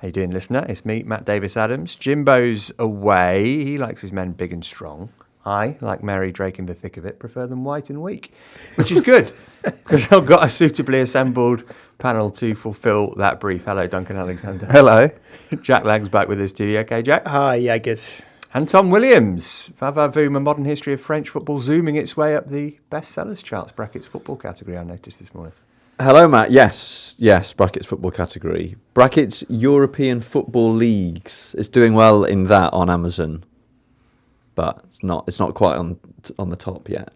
How you doing, listener? It's me, Matt Davies-Adams. Jimbo's away. He likes his men big and strong. I, like Mary Drake in the thick of it, prefer them white and weak, which is good because I've got a suitably assembled panel to fulfil that brief. Hello, Duncan Alexander. Hello. Jack Lang's back with us too. You okay, Jack? Hi, yeah, good. And Tom Williams. Vavavoom, a modern history of French football, zooming its way up the bestsellers charts, brackets football category, I noticed this morning. Hello, Matt. Yes, brackets football category. Brackets European football leagues. It's doing well in that on Amazon, but it's not quite on the top yet.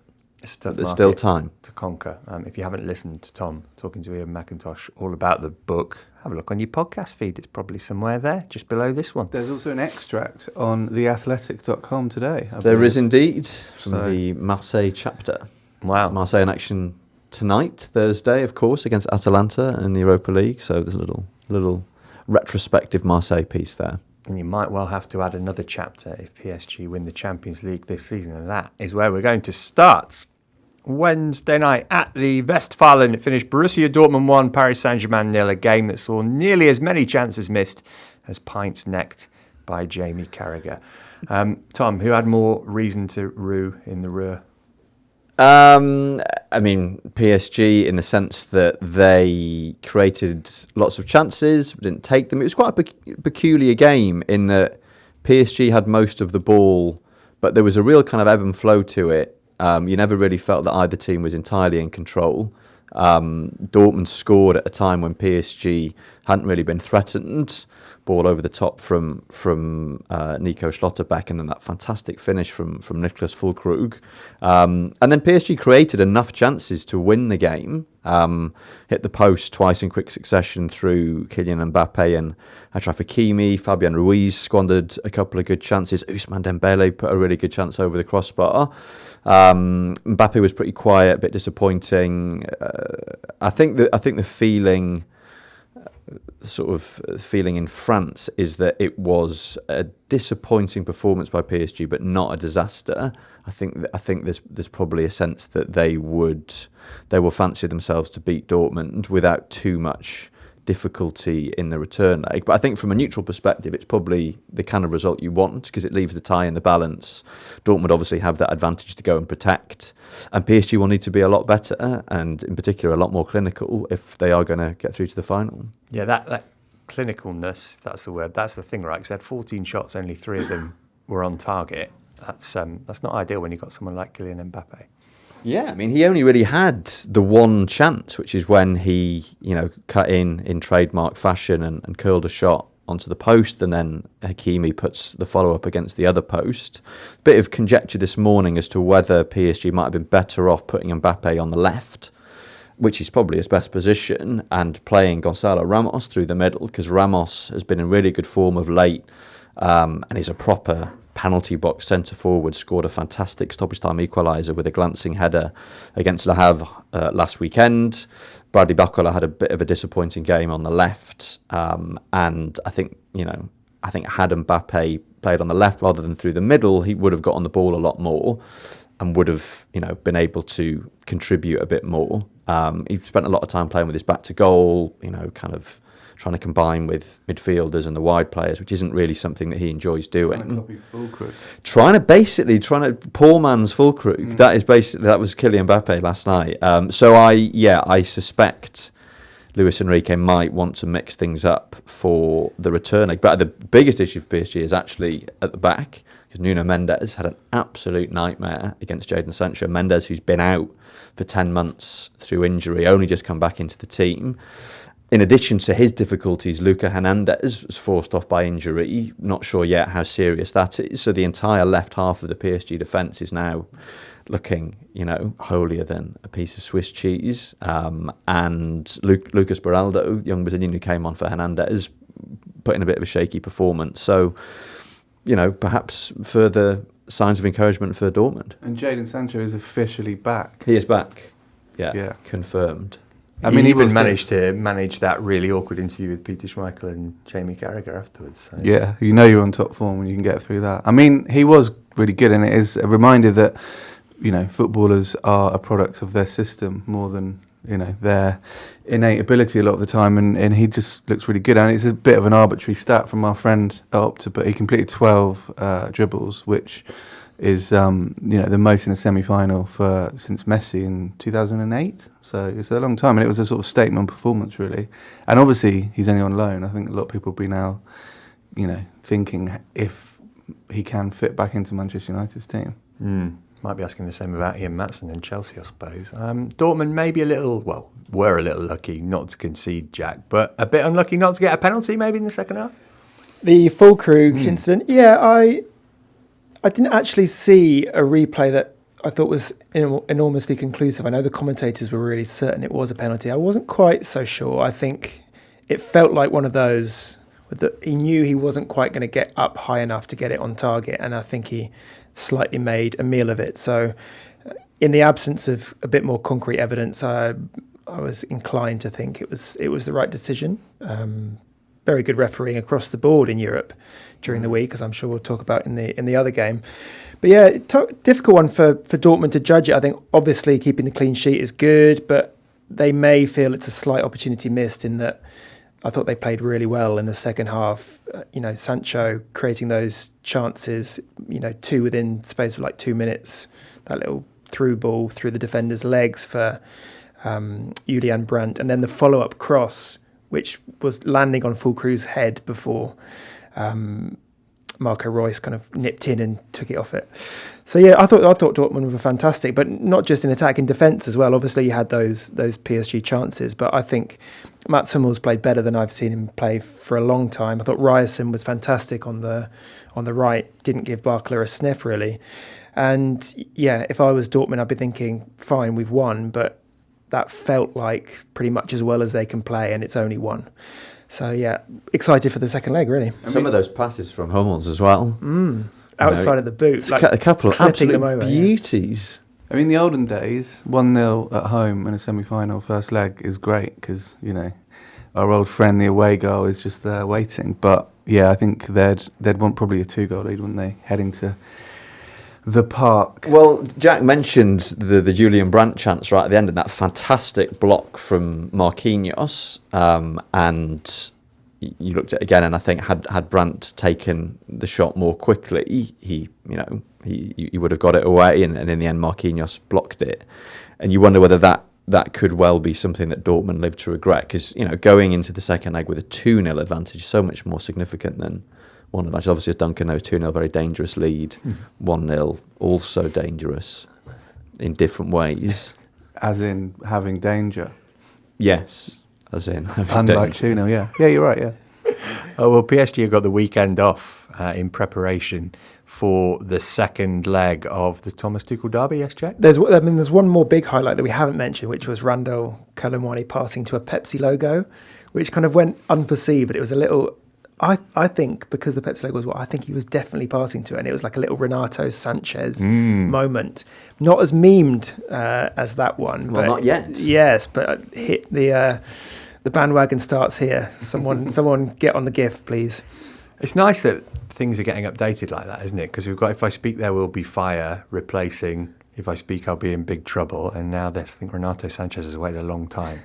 There's still time to conquer. If you haven't listened to Tom talking to Ian McIntosh all about the book, have a look on your podcast feed. It's probably somewhere there, just below this one. There's also an extract on theathletic.com today. There is indeed, from the Marseille chapter. Wow. Marseille in action tonight, Thursday, of course, against Atalanta in the Europa League. So there's a little retrospective Marseille piece there. And you might well have to add another chapter if PSG win the Champions League this season. And that is where we're going to start. Wednesday night at the Westfalen, it finished Borussia Dortmund 1, Paris Saint-Germain 0, a game that saw nearly as many chances missed as pints necked by Jamie Carragher. Tom, who had more reason to rue in the Ruhr? I mean, PSG in the sense that they created lots of chances, didn't take them. It was quite a peculiar game in that PSG had most of the ball, but there was a real kind of ebb and flow to it. You never really felt that either team was entirely in control. Dortmund scored at a time when PSG hadn't really been threatened. Ball over the top from Nico Schlotterbeck, and then that fantastic finish from Niklas Füllkrug. And then PSG created enough chances to win the game. Hit the post twice in quick succession through Kylian Mbappé and Achraf Hakimi. Fabian Ruiz squandered a couple of good chances. Ousmane Dembele put a really good chance over the crossbar. Mbappé was pretty quiet, a bit disappointing. I think the feeling in France is that it was a disappointing performance by PSG, but not a disaster. I think there's probably a sense that they will fancy themselves to beat Dortmund without too much difficulty in the return leg. But I think from a neutral perspective, it's probably the kind of result you want because it leaves the tie in the balance. Dortmund obviously have that advantage to go and protect, and PSG will need to be a lot better and in particular a lot more clinical if they are going to get through to the final. Yeah, that clinicalness, if that's the word, that's the thing, right? Because they had 14 shots, only 3 of them were on target. That's not ideal when you've got someone like Kylian Mbappé. Yeah, I mean, he only really had the one chance, which is when he, cut in trademark fashion and curled a shot onto the post, and then Hakimi puts the follow-up against the other post. Bit of conjecture this morning as to whether PSG might have been better off putting Mbappé on the left, which is probably his best position, and playing Gonzalo Ramos through the middle, because Ramos has been in really good form of late, and is a proper penalty box centre forward. Scored a fantastic stoppage time equaliser with a glancing header against Le Havre last weekend. Bradley Barcola had a bit of a disappointing game on the left, and I think had Mbappé played on the left rather than through the middle, he would have got on the ball a lot more and would have been able to contribute a bit more. He spent a lot of time playing with his back to goal, kind of trying to combine with midfielders and the wide players, which isn't really something that he enjoys doing. Trying to copy Füllkrug. Trying to poor man's Füllkrug. That was Kylian Mbappé last night. So I suspect Luis Enrique might want to mix things up for the return leg. But the biggest issue for PSG is actually at the back, because Nuno Mendes had an absolute nightmare against Jadon Sancho. Mendes, who's been out for 10 months through injury, only just come back into the team. In addition to his difficulties, Luca Hernandez was forced off by injury. Not sure yet how serious that is. So the entire left half of the PSG defence is now looking, holier than a piece of Swiss cheese. And Lucas Beraldo, young Brazilian who came on for Hernandez, put in a bit of a shaky performance. So, perhaps further signs of encouragement for Dortmund. And Jadon Sancho is officially back. He is back. Yeah. Confirmed. I mean, he even managed to manage that really awkward interview with Peter Schmeichel and Jamie Carragher afterwards. So. Yeah, you're on top form when you can get through that. I mean, he was really good, and it is a reminder that, footballers are a product of their system more than their innate ability a lot of the time, and he just looks really good. And it's a bit of an arbitrary stat from our friend at Outta, but he completed 12 dribbles, which is the most in a semi-final since Messi in 2008. So it's a long time, and it was a sort of statement performance, really. And obviously, he's only on loan. I think a lot of people will be now, thinking if he can fit back into Manchester United's team. Might be asking the same about Ian Maatsen and Chelsea, I suppose. Dortmund were a little lucky not to concede, Jack, but a bit unlucky not to get a penalty maybe in the second half. The Füllkrug incident, I didn't actually see a replay that I thought was enormously conclusive. I know the commentators were really certain it was a penalty. I wasn't quite so sure. I think it felt like one of those that he knew he wasn't quite going to get up high enough to get it on target, and I think he slightly made a meal of it. So in the absence of a bit more concrete evidence, I was inclined to think it was the right decision. Very good refereeing across the board in Europe during the week, as I'm sure we'll talk about in the other game. But yeah, difficult one for Dortmund to judge it. I think obviously keeping the clean sheet is good, but they may feel it's a slight opportunity missed in that I thought they played really well in the second half. Sancho creating those chances, two within space of like 2 minutes, that little through ball through the defender's legs for Julian Brandt, and then the follow-up cross, which was landing on Füllkrug's head before Marco Reus kind of nipped in and took it off it. So yeah, I thought Dortmund were fantastic, but not just in attack, in defence as well. Obviously, you had those PSG chances, but I think Mats Hummels played better than I've seen him play for a long time. I thought Ryerson was fantastic on the right, didn't give Barkler a sniff really. And yeah, if I was Dortmund, I'd be thinking, fine, we've won, but that felt like pretty much as well as they can play, and it's only one. So yeah, excited for the second leg, really. Some of those passes from Hummels as well. Outside of the boot. Like a couple of absolute beauties. I mean, the olden days, 1-0 at home in a semi-final first leg is great because, our old friend, the away goal, is just there waiting. But yeah, I think they'd want probably a 2-goal lead, wouldn't they, heading to the park? Well, Jack mentioned the Julian Brandt chance right at the end, and that fantastic block from Marquinhos. And you looked at it again, and I think had Brandt taken the shot more quickly, he would have got it away, and in the end Marquinhos blocked it. And you wonder whether that could well be something that Dortmund live to regret, because going into the second leg with a 2-0 advantage is so much more significant than one advantage. Obviously, as Duncan knows, 2-0 very dangerous lead, 1-0 also dangerous in different ways. As in having danger. Yes. As in, unlike 2-0, yeah. Yeah, you're right, yeah. Oh, well, PSG have got the weekend off in preparation for the second leg of the Thomas Tuchel derby, yes, Jack? There's one more big highlight that we haven't mentioned, which was Randall Colomwani passing to a Pepsi logo, which kind of went unperceived, but it was a little... I think because the Pepsi logo was I think he was definitely passing to it, and it was like a little Renato Sanchez moment. Not as memed as that one. Well, but not yet. Yes, but hit the bandwagon starts here. Someone get on the GIF, please. It's nice that things are getting updated like that, isn't it? Because we've got If I Speak There Will Be Fire replacing If I Speak I'll Be in Big Trouble, and now I think Renato Sanchez has waited a long time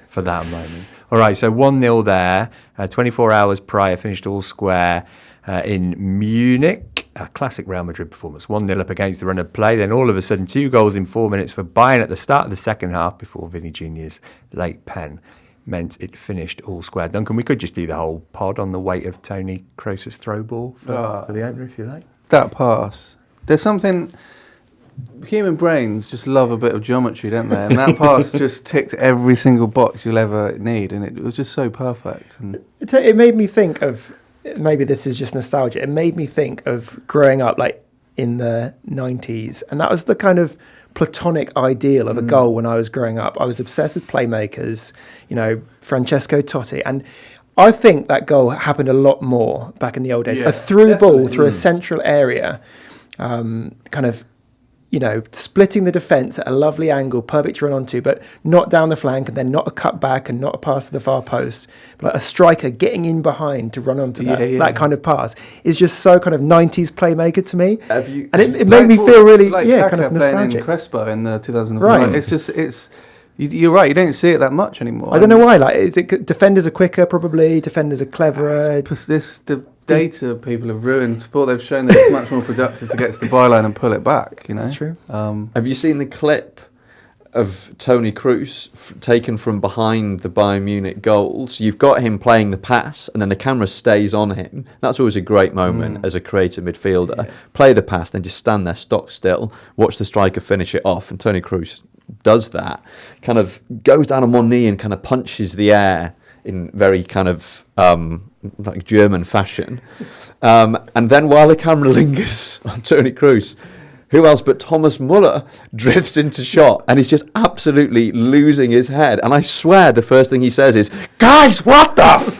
for that moment. All right, so 1-0 there. 24 hours prior, finished all square in Munich. A classic Real Madrid performance. 1-0 up against the run of play. Then all of a sudden, 2 goals in 4 minutes for Bayern at the start of the second half before Vinny Jr.'s late pen meant it finished all square. Duncan, we could just do the whole pod on the weight of Tony Kroos's throw ball for the opener, if you like. That pass. There's something... Human brains just love a bit of geometry, don't they? And that pass just ticked every single box you'll ever need, and it was just so perfect. And it made me think of, maybe this is just nostalgia, it made me think of growing up like in the 90s, and that was the kind of platonic ideal of a goal when I was growing up. I was obsessed with playmakers, Francesco Totti, and I think that goal happened a lot more back in the old days. Yeah, a through ball through a central area, kind of, splitting the defence at a lovely angle, perfect to run onto, but not down the flank, and then not a cut back and not a pass to the far post. But like a striker getting in behind to run onto that kind of pass is just so kind of 90s playmaker to me. And it made me feel really, kind of nostalgic. In Crespo in the 2005. Right. It's You're right. You don't see it that much anymore. I don't know why. Like, is it defenders are quicker? Probably defenders are cleverer. The data people have ruined sport. They've shown that it's much more productive to get to the byline and pull it back. You know, That's true. Have you seen the clip of Toni Kroos taken from behind the Bayern Munich goals? You've got him playing the pass, and then the camera stays on him. That's always a great moment as a creative midfielder. Yeah. Play the pass, then just stand there stock still, watch the striker finish it off, and Toni Kroos does that, kind of goes down on one knee and kind of punches the air in very kind of like German fashion. And then while the camera lingers on Toni Kroos, who else but Thomas Muller drifts into shot, and he's just absolutely losing his head. And I swear the first thing he says is, "Guys, what the f***?"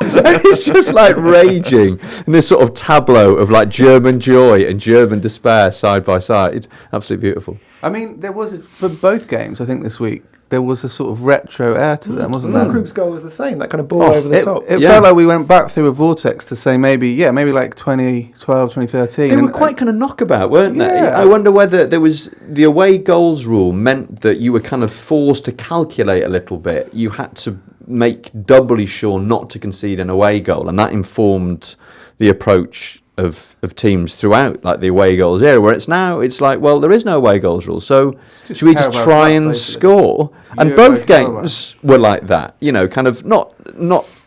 And he's just like raging in this sort of tableau of like German joy and German despair side by side. Absolutely beautiful. I mean, there was, for both games, I think this week, there was a sort of retro air to them, wasn't there? Krug's goal was the same, that kind of ball over the top. It felt like we went back through a vortex to say maybe like 2012, 2013. They were quite kind of knockabout, weren't they? I wonder whether there was the away goals rule meant that you were kind of forced to calculate a little bit. You had to make doubly sure not to concede an away goal, and that informed the approach of teams throughout, like the away goals era, where it's like, well, there is no away goals rule, so should we just try and score? And both games were like that, you know, kind of not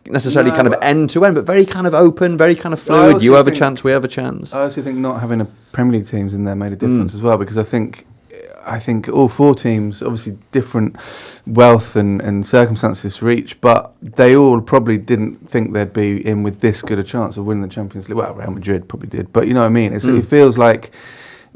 necessarily kind of end to end, but very kind of open, very kind of fluid. You have a chance, we have a chance. I also think not having a Premier League teams in there made a difference as well, because I think all four teams, obviously different wealth and circumstances for each, but they all probably didn't think they'd be in with this good a chance of winning the Champions League. Well, Real Madrid probably did, but you know what I mean? It feels like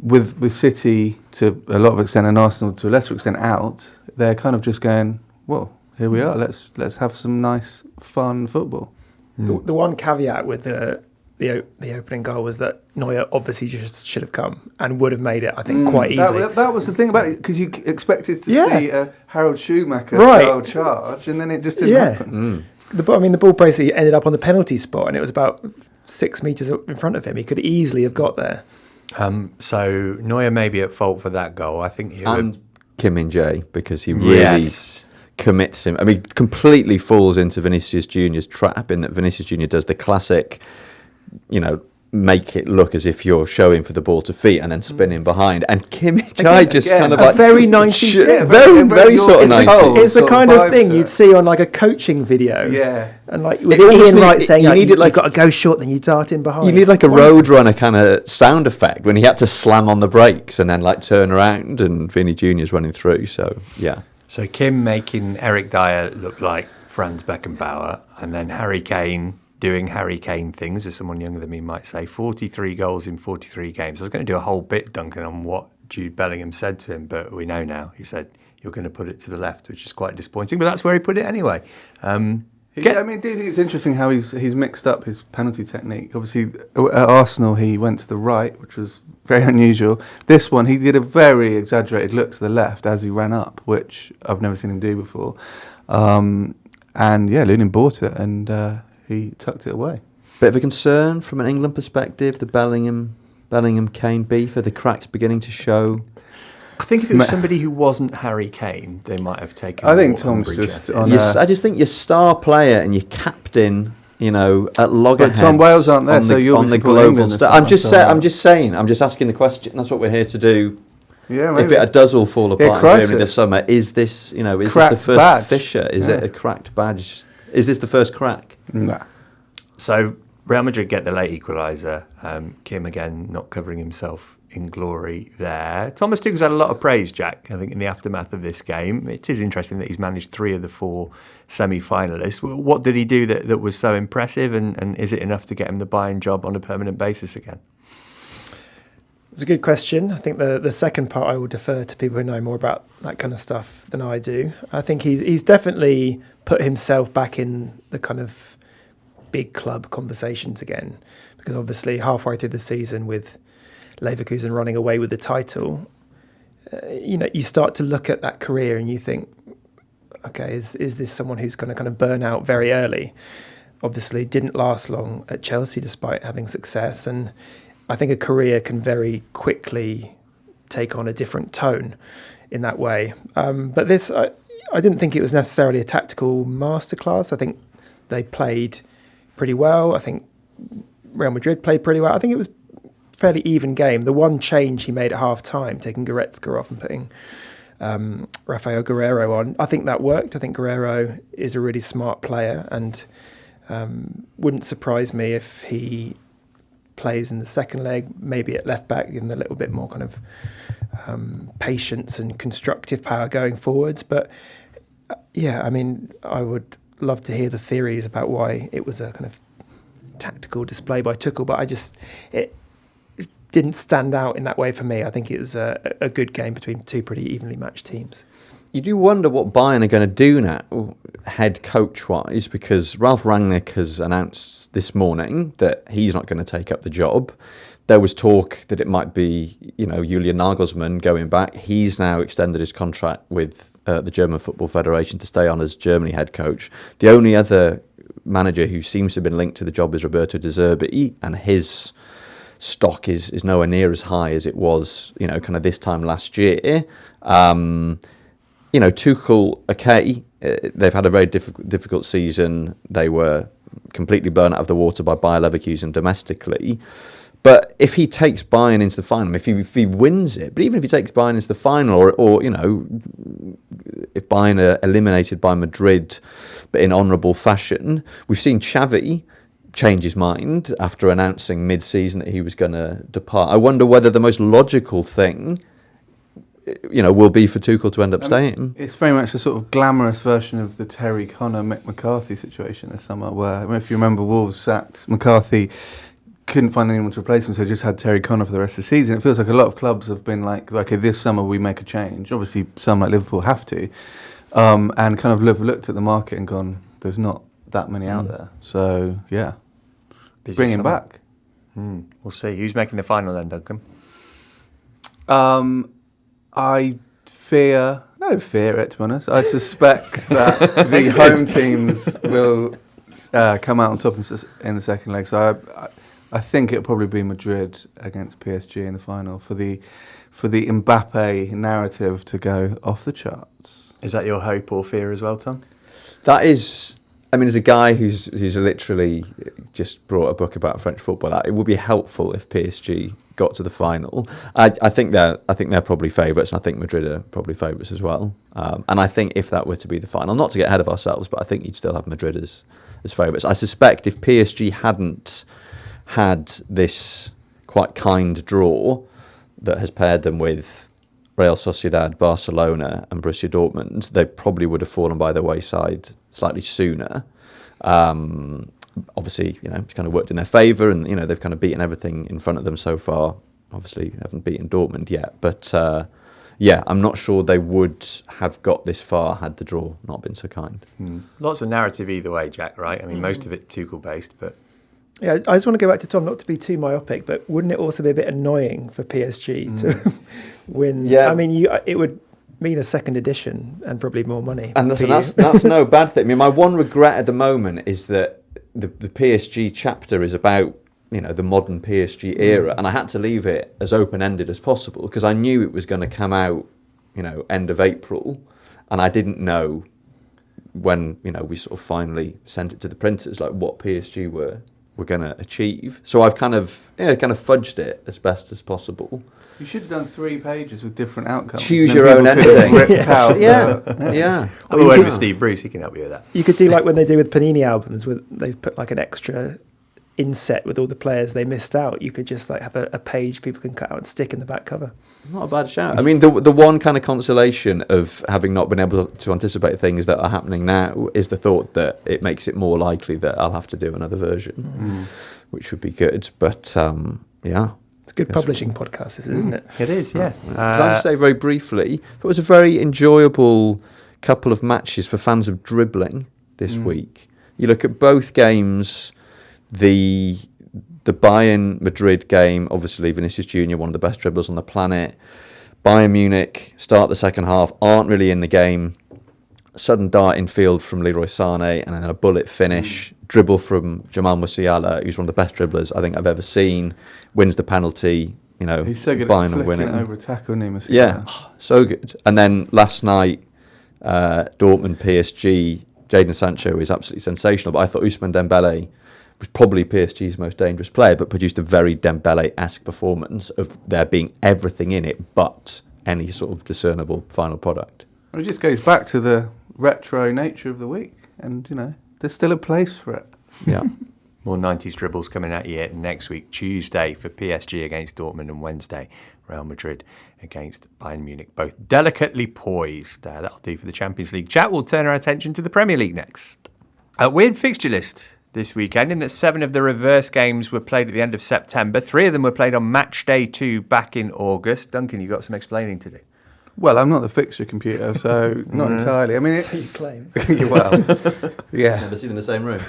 with City to a lot of extent and Arsenal to a lesser extent out, they're kind of just going, well, here we are, let's have some nice, fun football. The one caveat with the opening goal was that Neuer obviously just should have come and would have made it, I think, quite easily. That was the thing about it, because you expected to see a Harold Schumacher style charge, and then it just didn't happen. The ball basically ended up on the penalty spot, and it was about 6 metres in front of him. He could easily have got there. So Neuer may be at fault for that goal. I think Kim Min-jae, because he really commits him. I mean, completely falls into Vinicius Junior's trap, in that Vinicius Junior does the classic, you know, make it look as if you're showing for the ball to feet and then spinning behind. And Kim Min-jae just kind of like very 90s, very sort of 90s. It's the kind of thing you'd see on like a coaching video. Yeah, and like with Ian Wright saying, you needed like got to go short, then you dart in behind. You need like a Roadrunner kind of sound effect when he had to slam on the brakes and then like turn around, and Vinny Junior's running through. So yeah. So Kim making Eric Dyer look like Franz Beckenbauer, and then Harry Kane doing Harry Kane things, as someone younger than me might say. 43 goals in 43 games. I was going to do a whole bit, Duncan, on what Jude Bellingham said to him, but we know now. He said, "You're going to put it to the left," which is quite disappointing, but that's where he put it anyway. I mean, do you think it's interesting how he's mixed up his penalty technique? Obviously, at Arsenal, he went to the right, which was very unusual. This one, he did a very exaggerated look to the left as he ran up, which I've never seen him do before. And yeah, Lunin bought it, and he tucked it away. Bit of a concern from an England perspective, the Bellingham-Kane beef. Are the cracks beginning to show? I think if it was somebody who wasn't Harry Kane, they might have taken. I think Tom's just on. I just think your star player and your captain, you know, at loggerheads. But Tom Wales aren't there, so you're on the global stage. I'm just asking the question. That's what we're here to do. Yeah, maybe. If it does all fall apart during the summer, is this the first badge. fissure? Is it a cracked badge? Is this the first crack? Nah. So Real Madrid get the late equaliser. Kim again not covering himself in glory there. Thomas Tuchel's had a lot of praise, Jack, I think, in the aftermath of this game. It is interesting that he's managed 3 of the 4 semi-finalists. What did he do that was so impressive, and is it enough to get him the Bayern job on a permanent basis again? It's a good question. I think the second part I will defer to people who know more about that kind of stuff than I do. I think he's definitely put himself back in the kind of big club conversations again, because obviously halfway through the season with Leverkusen running away with the title, you start to look at that career and you think, okay, is this someone who's going to kind of burn out very early? Obviously didn't last long at Chelsea despite having success, and I think a career can very quickly take on a different tone in that way. But this, I didn't think it was necessarily a tactical masterclass. I think they played pretty well. I think Real Madrid played pretty well. I think it was a fairly even game. The one change he made at half-time, taking Goretzka off and putting Rafael Guerreiro on, I think that worked. I think Guerreiro is a really smart player, and wouldn't surprise me if he plays in the second leg, maybe at left back, given a little bit more kind of patience and constructive power going forwards. But yeah, I mean, I would love to hear the theories about why it was a kind of tactical display by Tuchel, but it didn't stand out in that way for me. I think it was a good game between two pretty evenly matched teams. You do wonder what Bayern are going to do now, head coach-wise, because Ralf Rangnick has announced this morning that he's not going to take up the job. There was talk that it might be, Julian Nagelsmann going back. He's now extended his contract with the German Football Federation to stay on as Germany head coach. The only other manager who seems to have been linked to the job is Roberto De Zerbi, and his stock is nowhere near as high as it was, kind of this time last year. Tuchel, okay, they've had a very difficult season. They were completely blown out of the water by Bayer Leverkusen domestically. But if he takes Bayern into the final, if he wins it, but even if he takes Bayern into the final, or if Bayern are eliminated by Madrid, but in honourable fashion, we've seen Xavi change his mind after announcing mid-season that he was going to depart. I wonder whether the most logical thing, will be for Tuchel to end up staying. It's very much a sort of glamorous version of the Terry Connor Mick McCarthy situation this summer, where, if you remember, Wolves sacked McCarthy, couldn't find anyone to replace him, so just had Terry Connor for the rest of the season. It feels like a lot of clubs have been like, okay, this summer we make a change. Obviously, some like Liverpool have to, and kind of looked at the market and gone, there's not that many out there. So, yeah, bring him back. We'll see. Who's making the final then, Duncan? I fear it, to be honest. I suspect that the home teams will come out on top in the second leg. So I think it'll probably be Madrid against PSG in the final for the Mbappé narrative to go off the charts. Is that your hope or fear as well, Tom? That is, as a guy who's literally just brought a book about French football, it would be helpful if PSG got to the final. I think they're probably favourites, and I think Madrid are probably favourites as well. And I think if that were to be the final, not to get ahead of ourselves, but I think you'd still have Madrid as favourites. I suspect if PSG hadn't had this quite kind draw that has paired them with Real Sociedad, Barcelona and Borussia Dortmund, they probably would have fallen by the wayside slightly sooner. Obviously, it's kind of worked in their favour, and they've kind of beaten everything in front of them so far. Obviously, they haven't beaten Dortmund yet, but I'm not sure they would have got this far had the draw not been so kind. Lots of narrative either way, Jack. Right? Most of it Tuchel based, but yeah, I just want to go back to Tom, not to be too myopic, but wouldn't it also be a bit annoying for PSG to win? Yeah, it would mean a second edition and probably more money. And that's no bad thing. My one regret at the moment is that the PSG chapter is about the modern PSG era, and I had to leave it as open-ended as possible because I knew it was going to come out end of April, and I didn't know when we sort of finally sent it to the printers like what PSG were going to achieve. So I've kind of fudged it as best as possible. You should have done 3 pages with different outcomes. Choose your own ending. Yeah. I'm aware with Steve Bruce, he can help you with that. You could do like when they do with Panini albums, where they put like an extra inset with all the players they missed out. You could just like have a page people can cut out and stick in the back cover. It's not a bad shout. The one kind of consolation of having not been able to anticipate things that are happening now is the thought that it makes it more likely that I'll have to do another version, which would be good. But it's a good publishing podcast, isn't it? It is, yeah. Can I just say very briefly, it was a very enjoyable couple of matches for fans of dribbling this week. You look at both games. The Bayern Madrid game, obviously Vinicius Junior, one of the best dribblers on the planet. Bayern Munich start the second half, aren't really in the game. Sudden dart in field from Leroy Sané, and then a bullet finish. Dribble from Jamal Musiala, who's one of the best dribblers I think I've ever seen. Wins the penalty, He's so good buying at and winning. flicking over a tackle, isn't he? Yeah, so good. And then last night, Dortmund, PSG, Jadon Sancho is absolutely sensational. But I thought Ousmane Dembele was probably PSG's most dangerous player, but produced a very Dembele-esque performance of there being everything in it but any sort of discernible final product. Well, it just goes back to the retro nature of the week, and there's still a place for it. Yeah. More 90s dribbles coming at you next week, Tuesday for PSG against Dortmund and Wednesday, Real Madrid against Bayern Munich. Both delicately poised. That'll do for the Champions League chat. We'll turn our attention to the Premier League next. A weird fixture list this weekend in that 7 of the reverse games were played at the end of September. 3 of them were played on match day 2 back in August. Duncan, you've got some explaining to do. Well, I'm not the fixture computer, so not entirely. I mean, So you claim. well, yeah, Never seen in the same room.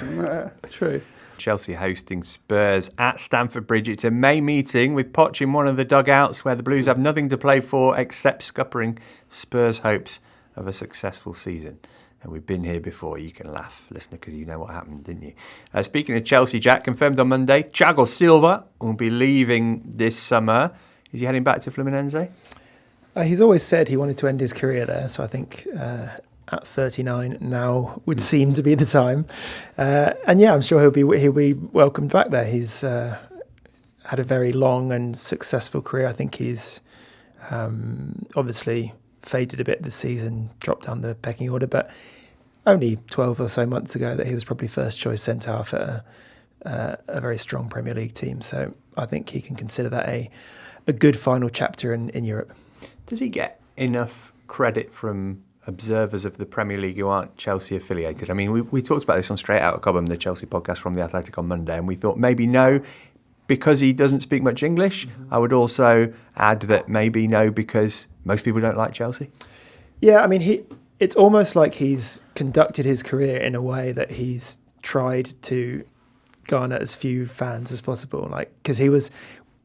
true. Chelsea hosting Spurs at Stamford Bridge. It's a May meeting with Poch in one of the dugouts where the Blues have nothing to play for except scuppering Spurs' hopes of a successful season. And we've been here before. You can laugh, listener, because you know what happened, didn't you? Speaking of Chelsea, Jack, confirmed on Monday, Thiago Silva will be leaving this summer. Is he heading back to Fluminense? He's always said he wanted to end his career there, so I think at 39 now would seem to be the time. And yeah, I'm sure he'll be welcomed back there. He's had a very long and successful career. I think he's obviously faded a bit this season, dropped down the pecking order, but only 12 or so months ago that he was probably first choice centre half at a very strong Premier League team. So I think he can consider that a good final chapter in Europe. Does he get enough credit from observers of the Premier League who aren't Chelsea affiliated? I mean, we talked about this on Straight Outta Cobham, the Chelsea podcast from The Athletic on Monday, and we thought maybe no, because he doesn't speak much English. I would also add that maybe no, because most people don't like Chelsea. Yeah, I mean, it's almost like he's conducted his career in a way that he's tried to garner as few fans as possible. Like, because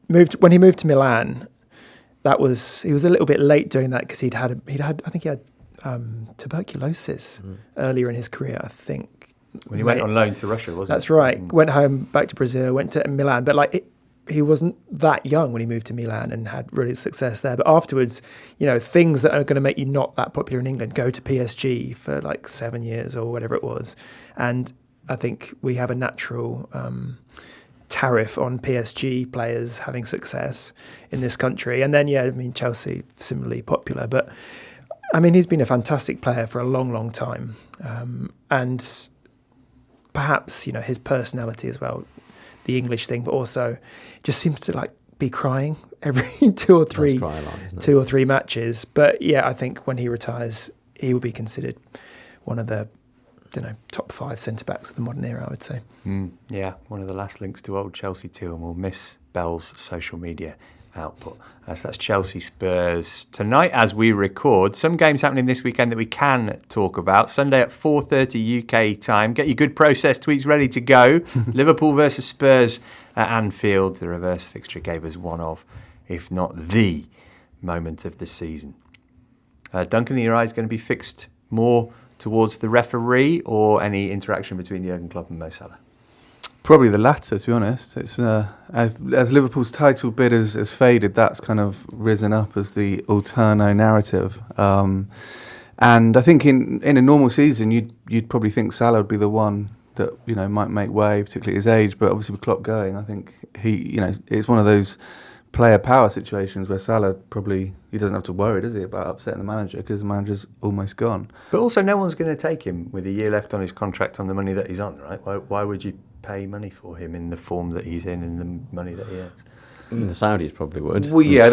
when he moved to Milan, he was a little bit late doing that because he'd had I think he had tuberculosis earlier in his career, I think. When he went on loan to Russia, wasn't That's right. Went home, back to Brazil, went to Milan. But he wasn't that young when he moved to Milan and had really success there. But afterwards, things that are going to make you not that popular in England, go to PSG for 7 years or whatever it was. And I think we have a natural tariff on PSG players having success in this country. And then, Chelsea, similarly popular. But, he's been a fantastic player for a long, long time. And perhaps, his personality as well, the English thing, but also just seems to be crying every two or three matches. But yeah, I think when he retires, he will be considered one of the top 5 centre-backs of the modern era, I would say. Yeah, one of the last links to old Chelsea too, and we'll miss Bell's social media output. So that's Chelsea Spurs tonight as we record. Some games happening this weekend that we can talk about. Sunday at 4:30 UK time. Get your good process tweets ready to go. Liverpool versus Spurs at Anfield. The reverse fixture gave us one of, if not the moment of the season. Duncan, are your eyes going to be fixed more towards the referee or any interaction between Jurgen Klopp and Mo Salah? Probably the latter, to be honest. It's as Liverpool's title bid has faded, that's kind of risen up as the alterno narrative. And I think in a normal season, you'd probably think Salah would be the one that might make way, particularly at his age. But obviously with Klopp going, I think it's one of those player power situations where Salah he doesn't have to worry, does he, about upsetting the manager because the manager's almost gone. But also, no one's going to take him with a year left on his contract on the money that he's on, right? Why would you pay money for him in the form that he's in and the money that he earns? The Saudis probably would. Well, yeah,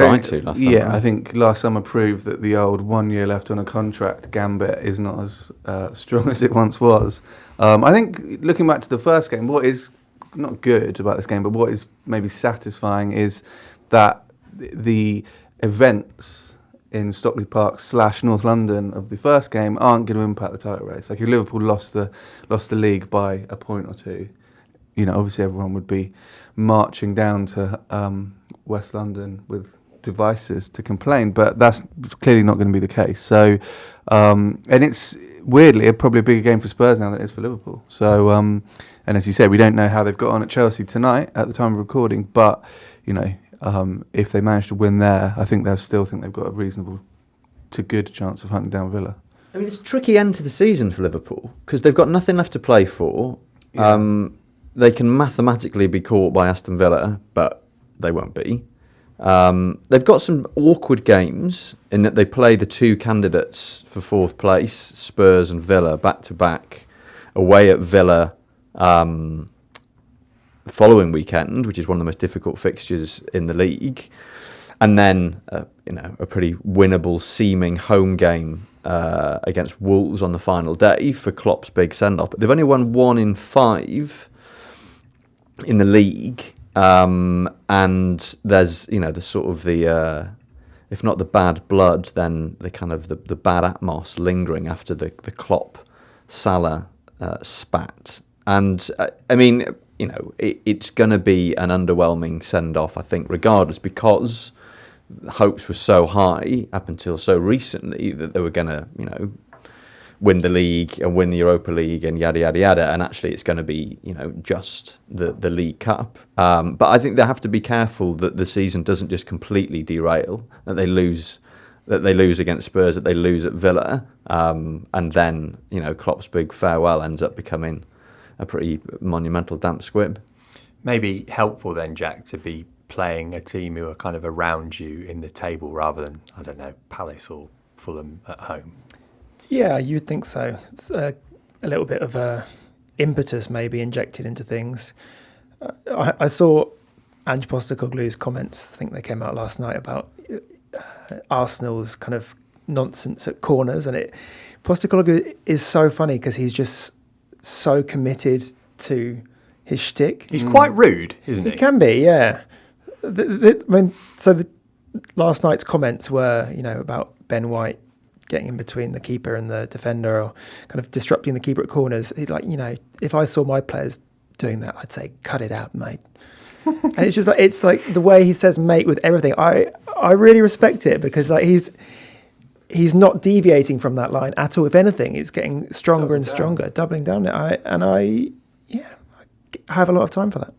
I think last summer proved that the old 1 year left on a contract gambit is not as strong as it once was. I think looking back to the first game, what is not good about this game, but what is maybe satisfying is that the events in Stockley Park / North London of the first game aren't going to impact the title race. Like if Liverpool lost the league by a point or two, obviously everyone would be marching down to West London with devices to complain, but that's clearly not going to be the case. So, and it's weirdly probably a bigger game for Spurs now than it is for Liverpool. So, and as you say, we don't know how they've got on at Chelsea tonight at the time of recording, but if they manage to win there, I think they'll still think they've got a reasonable to good chance of hunting down Villa. I mean, it's a tricky end to the season for Liverpool because they've got nothing left to play for. Yeah. They can mathematically be caught by Aston Villa, but they won't be. They've got some awkward games in that they play the two candidates for fourth place, Spurs and Villa, back to back, away at Villa the following weekend, which is one of the most difficult fixtures in the league, and then a pretty winnable seeming home game against Wolves on the final day for Klopp's big send-off. But they've only won 1 in 5 in the league. And there's, the sort of the, if not the bad blood, then the kind of the bad atmos lingering after the Klopp-Salah spat. And, it's going to be an underwhelming send-off, I think, regardless, because hopes were so high up until so recently that they were going to, win the league and win the Europa League and yada, yada, yada. And actually it's going to be, just the League Cup. But I think they have to be careful that the season doesn't just completely derail, that they lose against Spurs, that they lose at Villa. And then, Klopp's big farewell ends up becoming a pretty monumental damp squib. Maybe helpful then, Jack, to be playing a team who are kind of around you in the table rather than, I don't know, Palace or Fulham at home. Yeah, you'd think so. It's a little bit of impetus maybe injected into things. I saw Ange Postecoglou's comments, I think they came out last night, about Arsenal's kind of nonsense at corners. And Postecoglou is so funny because he's just so committed to his shtick. He's quite rude, isn't he? He can be, yeah. Last night's comments were, about Ben White getting in between the keeper and the defender, or kind of disrupting the keeper at corners. He'd if I saw my players doing that, I'd say, cut it out, mate. And it's just it's like the way he says mate with everything. I really respect it because he's not deviating from that line at all. If anything, it's getting stronger and stronger, doubling down. I have a lot of time for that.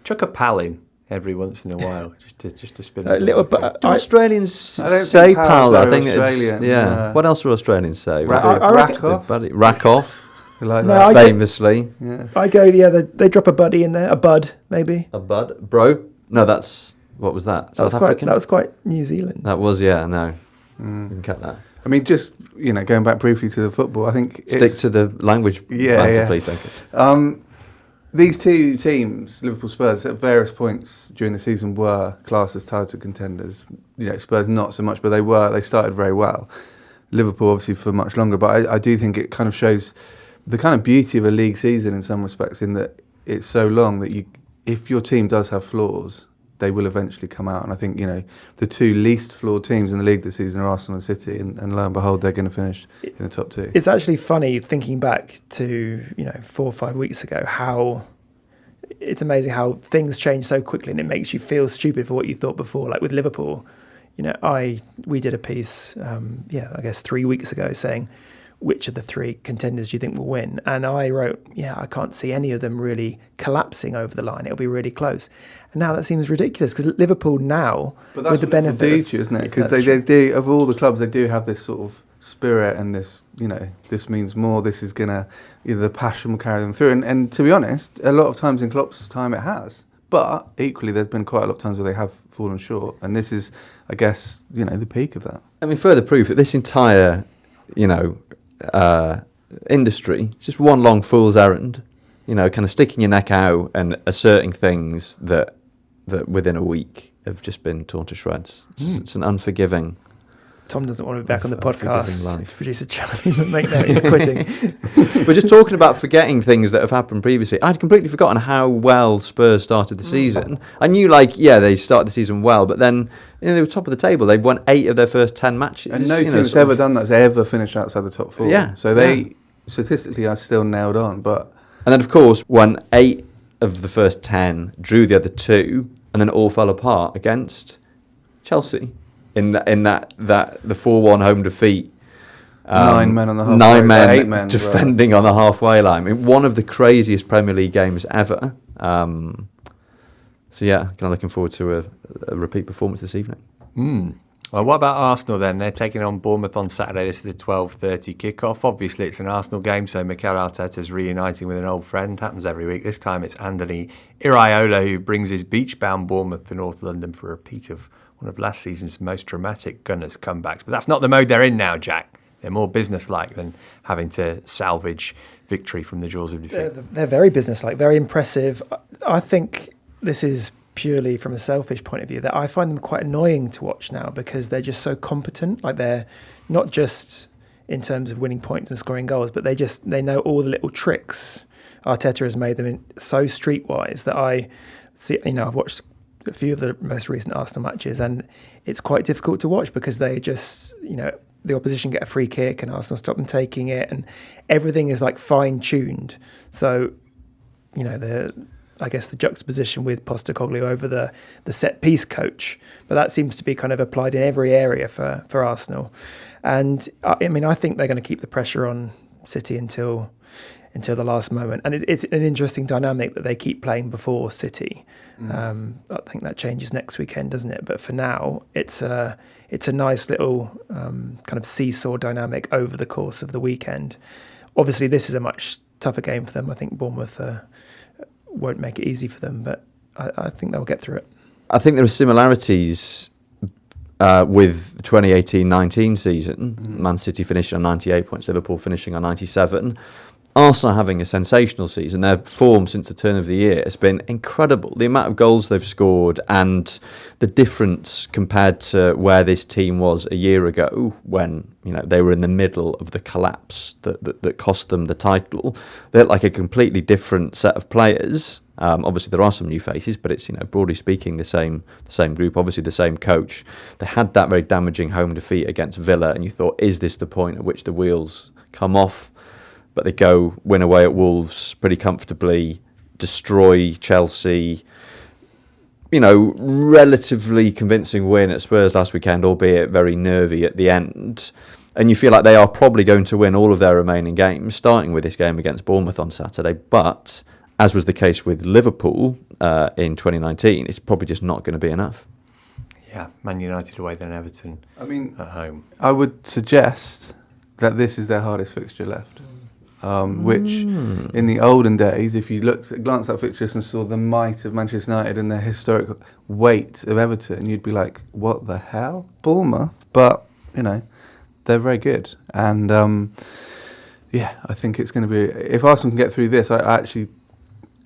Chuck a pal in every once in a while, just to spin a little bit. Do Australians say pal? I think it's yeah. What else do Australians say? Rack off. Rack off. Like no, that. Famously. Yeah. I go they drop a buddy in there, a bud maybe. A bud, bro. No, what was that? South African. That was quite New Zealand. That was no. We can cut that. I mean, just going back briefly to the football, I think stick to the language. Please, Duncan. These two teams, Liverpool, Spurs, at various points during the season were classed as title contenders. Spurs not so much, but they started very well. Liverpool obviously for much longer, but I do think it kind of shows the kind of beauty of a league season in some respects, in that it's so long that if your team does have flaws, they will eventually come out. And I think, the two least flawed teams in the league this season are Arsenal and City, and lo and behold, they're going to finish in the top 2. It's actually funny thinking back to, 4 or 5 weeks ago, how it's amazing how things change so quickly, and it makes you feel stupid for what you thought before. Like with Liverpool, we did a piece, I guess 3 weeks ago, saying, which of the 3 contenders do you think will win? And I wrote, I can't see any of them really collapsing over the line. It'll be really close. And now that seems ridiculous because Liverpool now, but that's with the benefit of, isn't it? Because they do, of all the clubs, they do have this sort of spirit and this, this means more. This is gonna, the passion will carry them through. And to be honest, a lot of times in Klopp's time, it has. But equally, there's been quite a lot of times where they have fallen short. And this is, I guess, the peak of that. I mean, further proof that this entire, industry, it's just one long fool's errand, kind of sticking your neck out and asserting things that within a week have just been torn to shreds. It's an unforgiving. Tom doesn't want to be back on the podcast. His producer Charlie would make that he's quitting. We're just talking about forgetting things that have happened previously. I'd completely forgotten how well Spurs started the season. I knew, they started the season well, but then they were top of the table. They'd won 8 of their first 10 matches. And no team's ever done that. Has ever finished outside the top 4. Yeah. So they statistically are still nailed on. And then, of course, won 8 of the first 10, drew the other 2, and then all fell apart against Chelsea. In that the 4-1 home defeat, 9 men on the halfway 9 men 8 men defending on the halfway line. I mean, one of the craziest Premier League games ever. So yeah, kind of looking forward to a repeat performance this evening. Well, what about Arsenal then? They're taking on Bournemouth on Saturday. This is the 12:30 kickoff. Obviously, it's an Arsenal game, so Mikel Arteta's reuniting with an old friend. Happens every week. This time it's Anthony Iraola who brings his beach-bound Bournemouth to North London for a repeat of one of last season's most dramatic Gunners comebacks. But that's not the mode they're in now, Jack. They're more businesslike than having to salvage victory from the jaws of defeat. They're very businesslike, very impressive. I think this is purely from a selfish point of view that I find them quite annoying to watch now because they're just so competent. Like, they're not just in terms of winning points and scoring goals, but they know all the little tricks. Arteta has made them so streetwise that I see. I've watched a few of the most recent Arsenal matches, and it's quite difficult to watch because they just, the opposition get a free kick and Arsenal stop them taking it, and everything is like fine-tuned. So, I guess the juxtaposition with Postecoglou over the set-piece coach, but that seems to be kind of applied in every area for Arsenal. And I think they're going to keep the pressure on City until the last moment. And it's an interesting dynamic that they keep playing before City. I think that changes next weekend, doesn't it? But for now, it's a nice little kind of seesaw dynamic over the course of the weekend. Obviously, this is a much tougher game for them. I think Bournemouth won't make it easy for them, but I think they'll get through it. I think there are similarities with the 2018-19 season. Man City finishing on 98 points, Liverpool finishing on 97. Arsenal having a sensational season. Their form since the turn of the year has been incredible. The amount of goals they've scored and the difference compared to where this team was a year ago when they were in the middle of the collapse that cost them the title. They're like a completely different set of players. Obviously, there are some new faces, but it's broadly speaking the same group. Obviously, the same coach. They had that very damaging home defeat against Villa, and you thought, is this the point at which the wheels come off? But they go win away at Wolves pretty comfortably, destroy Chelsea. Relatively convincing win at Spurs last weekend, albeit very nervy at the end. And you feel like they are probably going to win all of their remaining games, starting with this game against Bournemouth on Saturday. But, as was the case with Liverpool in 2019, it's probably just not going to be enough. Yeah, Man United away, then Everton at home. I would suggest that this is their hardest fixture left. Which, in the olden days, if you glanced at that fixture and saw the might of Manchester United and the historic weight of Everton, you'd be like, what the hell? Bournemouth? But, they're very good. And, I think it's going to be... If Arsenal can get through this, I actually,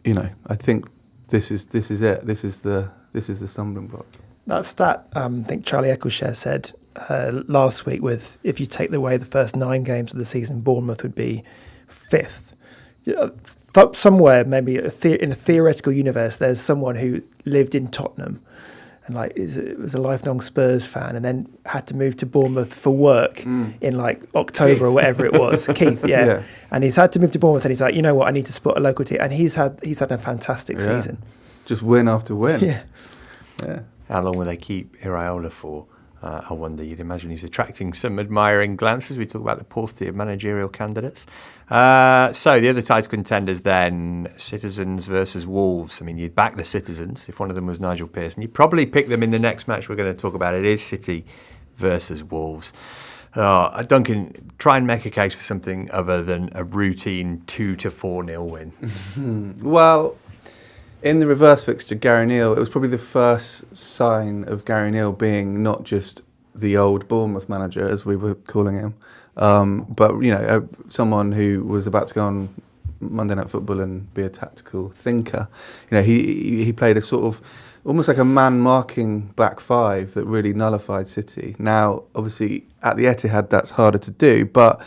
I think this is it. This is the stumbling block. That stat, I think Charlie Eccleshare said last week, with if you take away the first 9 games of the season, Bournemouth would be 5th. Somewhere, maybe in a theoretical universe, there's someone who lived in Tottenham and was a lifelong Spurs fan and then had to move to Bournemouth for work in October or whatever it was. Keith, yeah. And he's had to move to Bournemouth and he's like, you know what, I need to support a local team. And he's had a fantastic season. Just win after win. Yeah. How long will they keep Iraola for? I wonder. You'd imagine he's attracting some admiring glances. We talk about the paucity of managerial candidates. So the other title contenders then, Citizens versus Wolves. You'd back the Citizens if one of them was Nigel Pearson. You'd probably pick them in the next match we're going to talk about. It is City versus Wolves. Duncan, try and make a case for something other than a routine 2-4-0 win. Well... In the reverse fixture, Gary Neal, it was probably the first sign of Gary Neal being not just the old Bournemouth manager, as we were calling him, but someone who was about to go on Monday Night Football and be a tactical thinker. He played a sort of almost like a man-marking back five that really nullified City. Now, obviously, at the Etihad, that's harder to do, but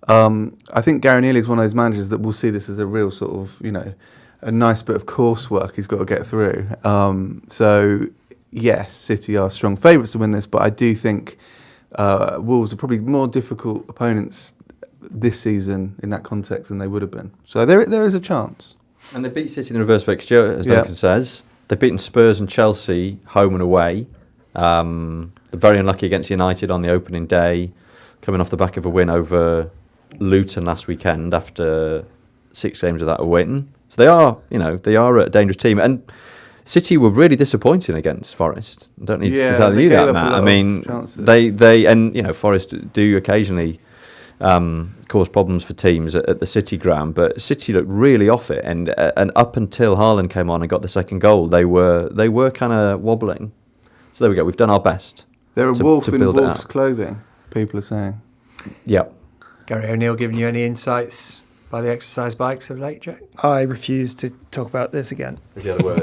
I think Gary Neal is one of those managers that will see this as a real sort of, a nice bit of coursework he's got to get through. So, yes, City are strong favourites to win this, but I do think Wolves are probably more difficult opponents this season in that context than they would have been. So there is a chance. And they beat City in the reverse fixture, as Duncan says. They've beaten Spurs and Chelsea home and away. They're very unlucky against United on the opening day, coming off the back of a win over Luton last weekend after 6 games without a win. So they are a dangerous team. And City were really disappointing against Forest. I don't need to Yeah, tell they you gave that, up a Matt. lot I of mean, chances. they and Forest do occasionally cause problems for teams at the City ground, but City looked really off it, and up until Haaland came on and got the second goal, they were kind of wobbling. So there we go. We've done our best. They're a to wolf in build it wolf's out. clothing, people are saying. Yep. Gary O'Neill giving you any insights by the exercise bikes of late, Jack? I refuse to talk about this again. Is the other word.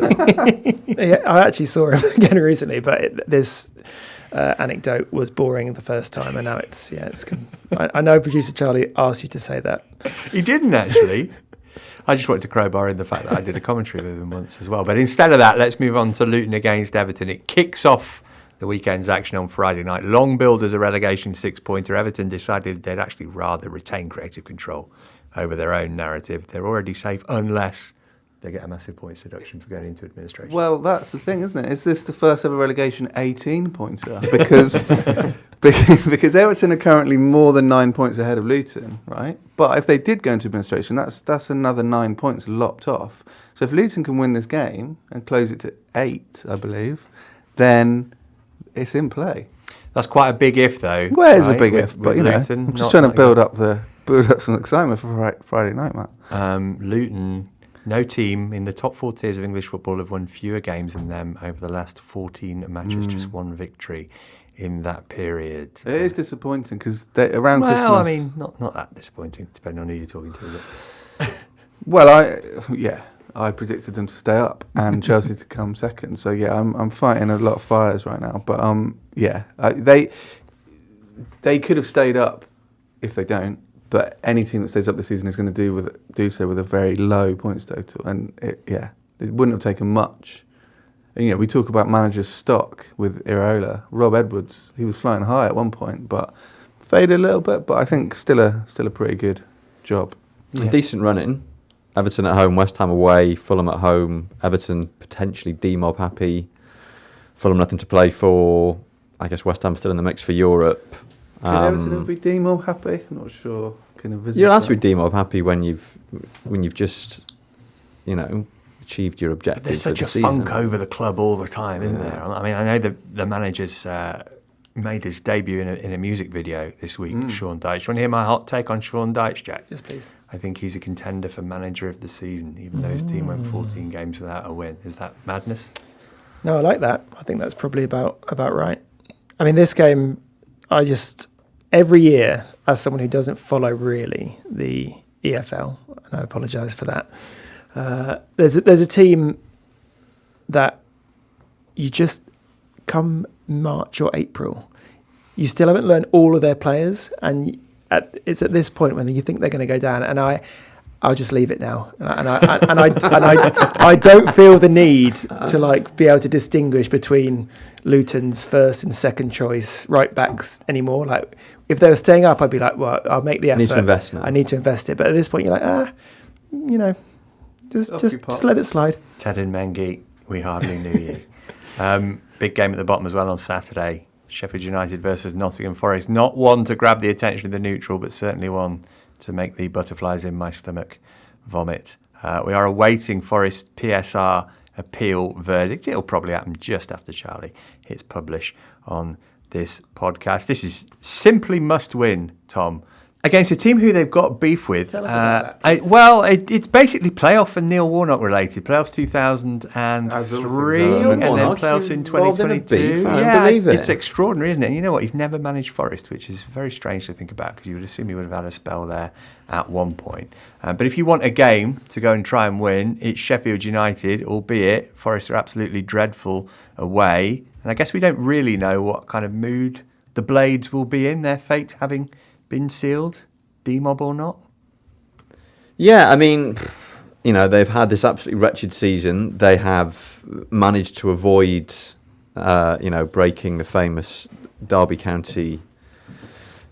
Yeah, I actually saw him again recently, but this anecdote was boring the first time, and now it's. I know producer Charlie asked you to say that. He didn't actually. I just wanted to crowbar in the fact that I did a commentary with him once as well. But instead of that, let's move on to Luton against Everton. It kicks off the weekend's action on Friday night. Long billed as a relegation 6-pointer, Everton decided they'd actually rather retain creative control over their own narrative. They're already safe unless they get a massive points deduction for going into administration. Well, that's the thing, isn't it? Is this the first ever relegation 18-pointer? Because Everton are currently more than 9 points ahead of Luton, right? But if they did go into administration, that's another 9 points lopped off. So if Luton can win this game and close it to 8, I believe, then it's in play. That's quite a big if, though. Well, it's right? a big with, if, but Luton, I'm just not trying to like build up some excitement for Friday night, Matt. Luton, no team in the top 4 tiers of English football have won fewer games than them over the last 14 matches, just one victory in that period. It is disappointing because around Christmas. Well, I mean, not that disappointing, depending on who you're talking to. But Well, I predicted them to stay up and Chelsea to come second. So yeah, I'm fighting a lot of fires right now. But they could have stayed up if they don't. But any team that stays up this season is going to do so with a very low points total, and it wouldn't have taken much. And, we talk about managers' stock with Iraola. Rob Edwards, he was flying high at one point, but faded a little bit. But I think still a pretty good job. A decent run in. Everton at home, West Ham away, Fulham at home. Everton potentially D-Mob happy. Fulham nothing to play for. I guess West Ham still in the mix for Europe. Can Everton ever be D-Mob happy? I'm not sure. You're allowed to be D-Mob happy when you've just, achieved your objective. there's such a funk over the club all the time, isn't there? I mean, I know the manager's made his debut in a music video this week, Sean Dyche. Do you want to hear my hot take on Sean Dyche, Jack? Yes, please. I think he's a contender for manager of the season, even though his team went 14 games without a win. Is that madness? No, I like that. I think that's probably about right. I mean, this game, every year, as someone who doesn't follow really the EFL, and I apologise for that, there's a team that you just come March or April, you still haven't learned all of their players, and it's at this point when you think they're going to go down, and I'll just leave it now, and I don't feel the need to be able to distinguish between Luton's first and second choice right backs anymore. Like if they were staying up, I'd be like, well, I'll make the effort. Need to invest now. I need to invest it, but at this point, you're like, just let it slide. Ted and Mengi, we hardly knew you. Big game at the bottom as well on Saturday. Sheffield United versus Nottingham Forest. Not one to grab the attention of the neutral, but certainly one to make the butterflies in my stomach vomit. We are awaiting Forest PSR appeal verdict. It'll probably happen just after Charlie hits publish on this podcast. This is simply must win, Tom, against a team who they've got beef with. Tell us about that, please. It's basically playoff and Neil Warnock related. Playoffs 2003 and then playoffs in 2022. Believe it. It's extraordinary, isn't it? And you know what? He's never managed Forest, which is very strange to think about because you would assume he would have had a spell there at one point. But if you want a game to go and try and win, it's Sheffield United, albeit Forest are absolutely dreadful away. And I guess we don't really know what kind of mood the Blades will be in, their fate having been sealed, D-Mob or not? Yeah, I mean, they've had this absolutely wretched season. They have managed to avoid, breaking the famous Derby County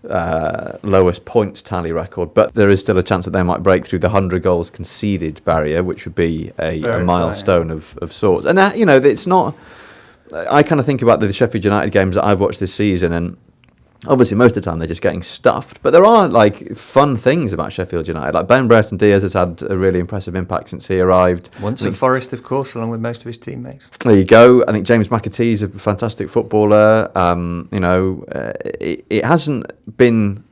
lowest points tally record. But there is still a chance that they might break through the 100 goals conceded barrier, which would be a milestone of sorts. And it's not. I kind of think about the Sheffield United games that I've watched this season, and Obviously, most of the time they're just getting stuffed. But there are like fun things about Sheffield United. Like Ben Brereton Diaz has had a really impressive impact since he arrived. Once at Forest, of course, along with most of his teammates. There you go. I think James McAtee's a fantastic footballer. It hasn't been,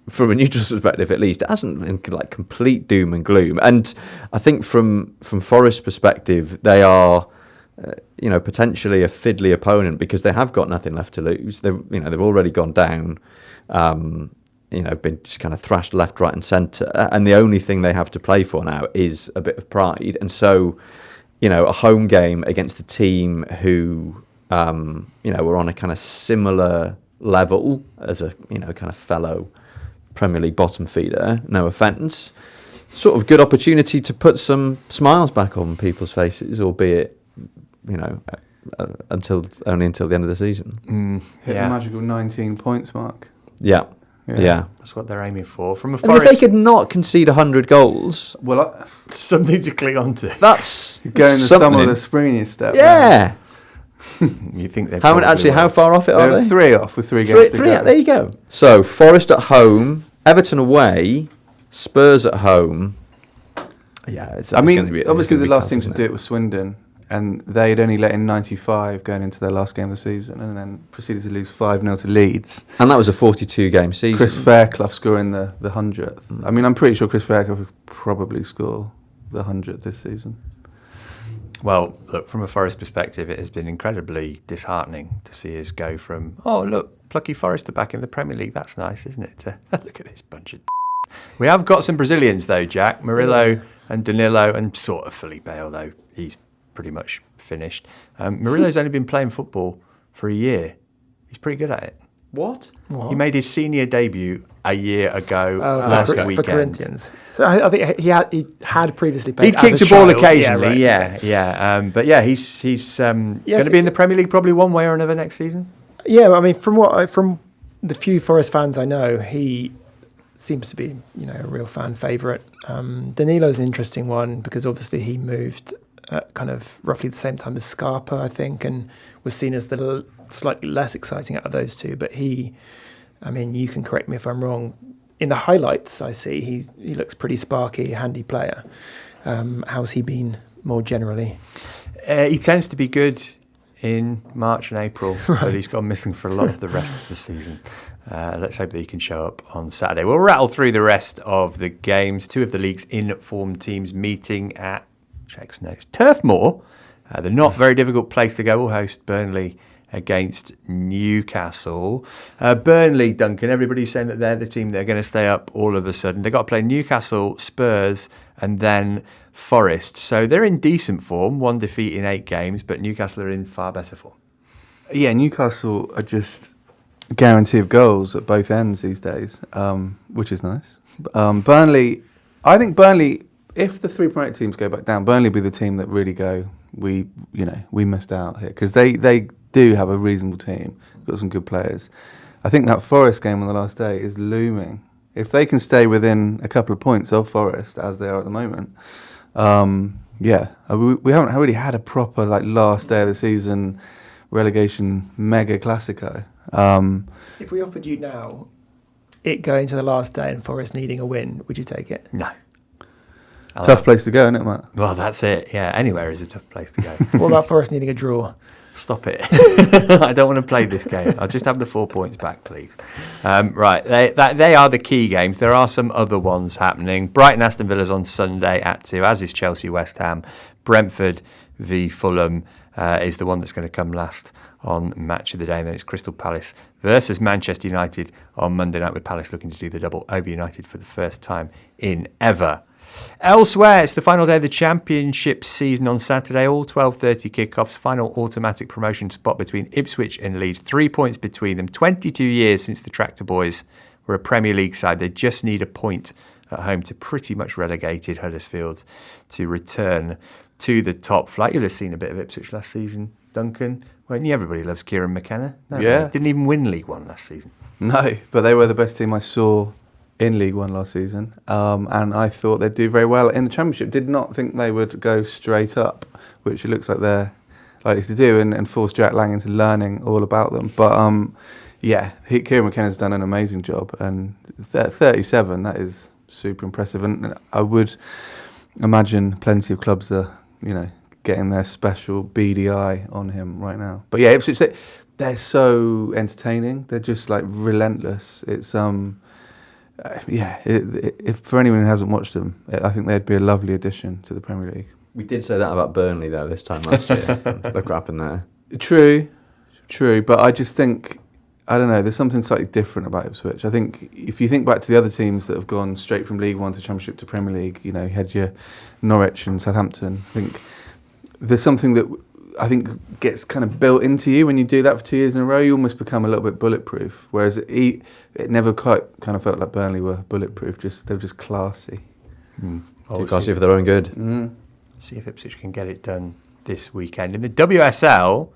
from a neutral perspective at least, it hasn't been like complete doom and gloom. And I think from Forest's perspective, they are, potentially a fiddly opponent because they have got nothing left to lose. They've already gone down. Been just kind of thrashed left, right, and centre, and the only thing they have to play for now is a bit of pride. And so, a home game against a team who, were on a kind of similar level as a kind of fellow Premier League bottom feeder. No offence, sort of good opportunity to put some smiles back on people's faces, albeit, until the end of the season. Hit the magical 19 points mark. Yeah. That's what they're aiming for. From a And Forest, if they could not concede 100 goals, Well, something to cling on to. that's going the something. sum of the springy step. Yeah. You think they How far off it are They're they? 3 off with 3 games to Three. go. There you go. So Forest at home, Everton away, Spurs at home. Yeah, obviously the last team to do it was Swindon, and they'd only let in 95 going into their last game of the season, and then proceeded to lose 5-0 to Leeds. And that was a 42-game season. Chris Fairclough scoring the 100th. I mean, I'm pretty sure Chris Fairclough would probably score the 100th this season. Well, look, from a Forest perspective, it has been incredibly disheartening to see us go from, oh, look, plucky Forest are back in the Premier League. That's nice, isn't it? To look at this bunch of We have got some Brazilians, though, Jack. Murillo and Danilo, and sort of Felipe, although he's pretty much finished. Murillo's only been playing football for a year. He's pretty good at it. What? He made his senior debut a year ago last weekend. For Corinthians. So I think he had previously played. He'd kicked a ball occasionally, but he's going to be in the Premier League probably one way or another next season. Yeah, I mean, from the few Forest fans I know, he seems to be a real fan favourite. Danilo's an interesting one because obviously he moved at kind of roughly the same time as Scarpa, I think, and was seen as the slightly less exciting out of those two. But you can correct me if I'm wrong. In the highlights I see, he looks pretty sparky, handy player. How's he been more generally? He tends to be good in March and April, but he's gone missing for a lot of the rest of the season. Let's hope that he can show up on Saturday. We'll rattle through the rest of the games. 2 of the league's in-form teams meeting at Check's notes. Turf Moor, the not very difficult place to go, will host Burnley against Newcastle. Burnley, Duncan, everybody's saying that they're the team that are going to stay up all of a sudden. They've got to play Newcastle, Spurs, and then Forest. So they're in decent form, 1 defeat in 8 games, but Newcastle are in far better form. Yeah, Newcastle are just a guarantee of goals at both ends these days, which is nice. Burnley, if the 3 Premier League teams go back down, Burnley will be the team that really go, we missed out here, because they do have a reasonable team, got some good players. I think that Forest game on the last day is looming. If they can stay within a couple of points of Forest, as they are at the moment, we haven't really had a proper last day of the season relegation mega classico. If we offered you now, it going to the last day and Forest needing a win, would you take it? No. Tough place to go, isn't it, Matt? Well, that's it. Yeah, anywhere is a tough place to go. What about Forest needing a draw? Stop it. I don't want to play this game. I'll just have the 4 points back, please. Right, they are the key games. There are some other ones happening. Brighton Aston Villa's on Sunday at 2, as is Chelsea West Ham. Brentford v Fulham is the one that's going to come last on Match of the Day. And then it's Crystal Palace versus Manchester United on Monday night, with Palace looking to do the double over United for the first time in ever. Elsewhere, it's the final day of the Championship season on Saturday. All 12:30 kickoffs. Final automatic promotion spot between Ipswich and Leeds. 3 points between them. 22 years since the Tractor Boys were a Premier League side. They just need a point at home to pretty much relegated Huddersfield to return to the top flight. You'll have seen a bit of Ipswich last season, Duncan. Well, everybody loves Kieran McKenna. Yeah. Didn't even win League One last season. No, but they were the best team I saw in League One last season, and I thought they'd do very well in the Championship. Did not think they would go straight up, which it looks like they're likely to do, and force Jack Lang into learning all about them. But Yeah, Kieran McKenna's done an amazing job, and 37, that is super impressive. And I would imagine plenty of clubs are, getting their special beady eye on him right now. But yeah, Ipswich, they're so entertaining. They're just like relentless. It's if for anyone who hasn't watched them, I think they'd be a lovely addition to the Premier League. We did say that about Burnley though this time last year. Look what happened there. True, but I just think, I don't know, there's something slightly different about Ipswich. I think if you think back to the other teams that have gone straight from League One to Championship to Premier League, you had your Norwich and Southampton. I think there's something that I think gets kind of built into you when you do that for 2 years in a row. You almost become a little bit bulletproof. Whereas it never quite kind of felt like Burnley were bulletproof. They were just classy. Too classy for their own good. See if Ipswich can get it done this weekend. In the WSL,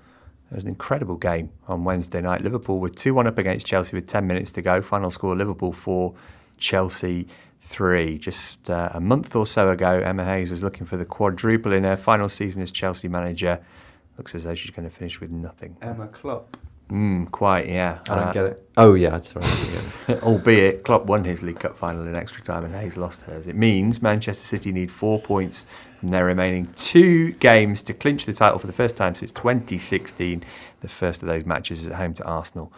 there was an incredible game on Wednesday night. Liverpool were 2-1 up against Chelsea with 10 minutes to go. Final score, Liverpool 4, Chelsea 3. Just a month or so ago, Emma Hayes was looking for the quadruple in her final season as Chelsea manager. Looks as though she's going to finish with nothing. Emma Klopp. Quite, yeah. I don't get it. Oh, yeah, sorry. Albeit, Klopp won his League Cup final in extra time and Hayes lost hers. It means Manchester City need 4 points from their remaining 2 games to clinch the title for the first time since 2016. The first of those matches is at home to Arsenal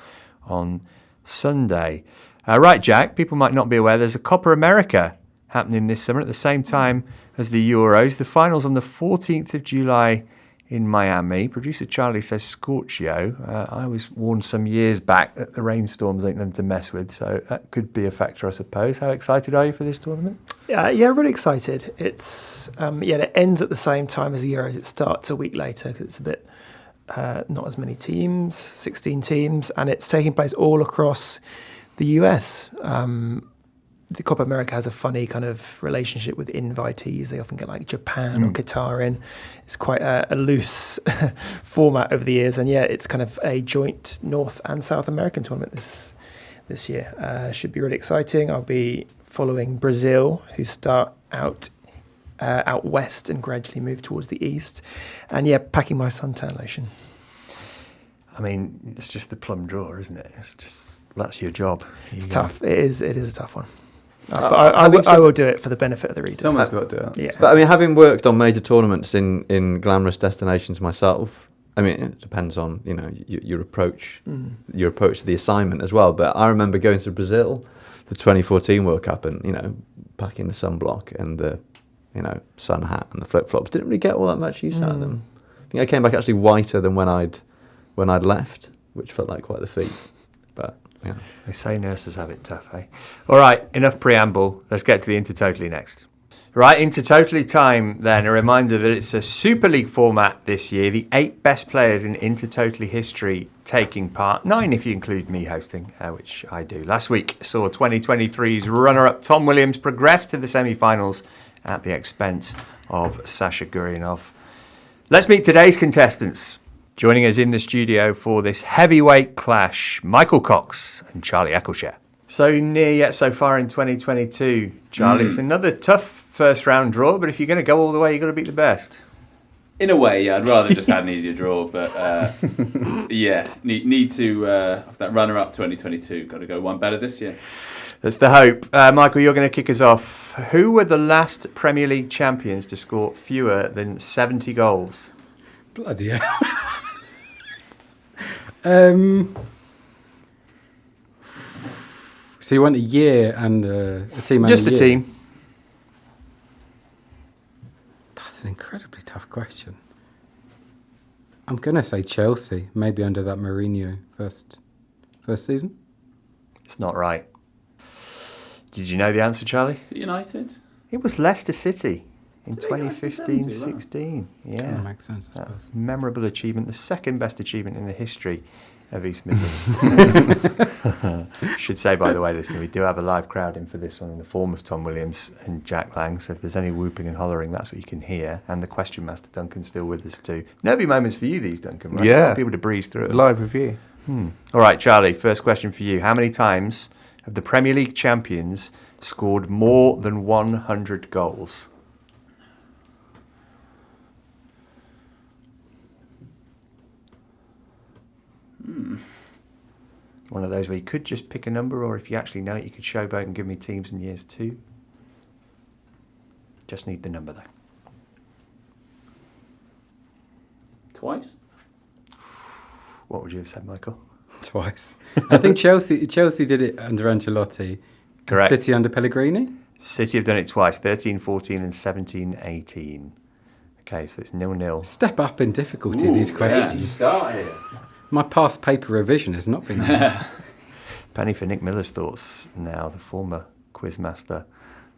on Sunday. Right, Jack, people might not be aware there's a Copa America happening this summer at the same time as the Euros. The final's on the 14th of July in Miami. Producer Charlie says Scorchio. I was warned some years back that the rainstorms ain't nothing to mess with, so that could be a factor, I suppose. How excited are you for this tournament? Yeah, really excited. It's it ends at the same time as the Euros. It starts a week later because it's a bit not as many teams, 16 teams, and it's taking place all across the US. The Copa America has a funny kind of relationship with invitees. They often get like Japan or Qatar in. It's quite a loose format over the years. And yeah, it's kind of a joint North and South American tournament this year. Should be really exciting. I'll be following Brazil, who start out west and gradually move towards the east. And yeah, packing my suntan lotion. I mean, it's just the plum draw, isn't it? It's just, that's your job. It's tough. It is a tough one. But I will do it for the benefit of the readers. Someone's got to do it. Yeah. But I mean, having worked on major tournaments in glamorous destinations myself, I mean, it depends on your approach, your approach to the assignment as well. But I remember going to Brazil, the 2014 World Cup, and packing the sunblock and the sun hat and the flip flops. Didn't really get all that much use out of them. I think I came back actually whiter than when I'd left, which felt like quite the feat. But yeah. They say nurses have it tough, eh? All right, enough preamble. Let's get to the Intertotally next. Right, Intertotally time then. A reminder that it's a Super League format this year. The 8 best players in Intertotally history taking part. 9 if you include me hosting, which I do. Last week saw 2023's runner-up Tom Williams progress to the semi-finals at the expense of Sasha Guryanov. Let's meet today's contestants. Joining us in the studio for this heavyweight clash, Michael Cox and Charlie Eccleshare. So near yet so far in 2022, Charlie. It's another tough first round draw, but if you're going to go all the way, you've got to beat the best. In a way, yeah. I'd rather just had an easier draw, but yeah, need to, of that runner-up 2022, got to go one better this year. That's the hope. Michael, you're going to kick us off. Who were the last Premier League champions to score fewer than 70 goals? Bloody hell. So you want a year and a team? Just the team. That's an incredibly tough question. I'm going to say Chelsea, maybe under that Mourinho first season. It's not right. Did you know the answer, Charlie? Is it United? It was Leicester City in There you go, 2015-16. Yeah. Kind of makes sense, I suppose. Memorable achievement, the second best achievement in the history of East Midlands. Should say, by the way, listener, we do have a live crowd in for this one in the form of Tom Williams and Jack Lang. So if there's any whooping and hollering, that's what you can hear. And the question master, Duncan's still with us too. Nervy moments for you, these, Duncan, right? Yeah. You want people to breeze through it. Live review. All right, Charlie, first question for you. How many times have the Premier League champions scored more than 100 goals? one of those where you could just pick a number, or if you actually know it, you could showboat and give me teams in years 2. Just need the number, though. Twice? What would you have said, Michael? Twice. I think Chelsea did it under Ancelotti. Correct. City under Pellegrini? City have done it twice, 13-14 and 17-18. Okay, so it's 0-0. Step up in difficulty in these questions. Start here. My past paper revision has not been easy. Penny for Nick Miller's thoughts now, the former quizmaster.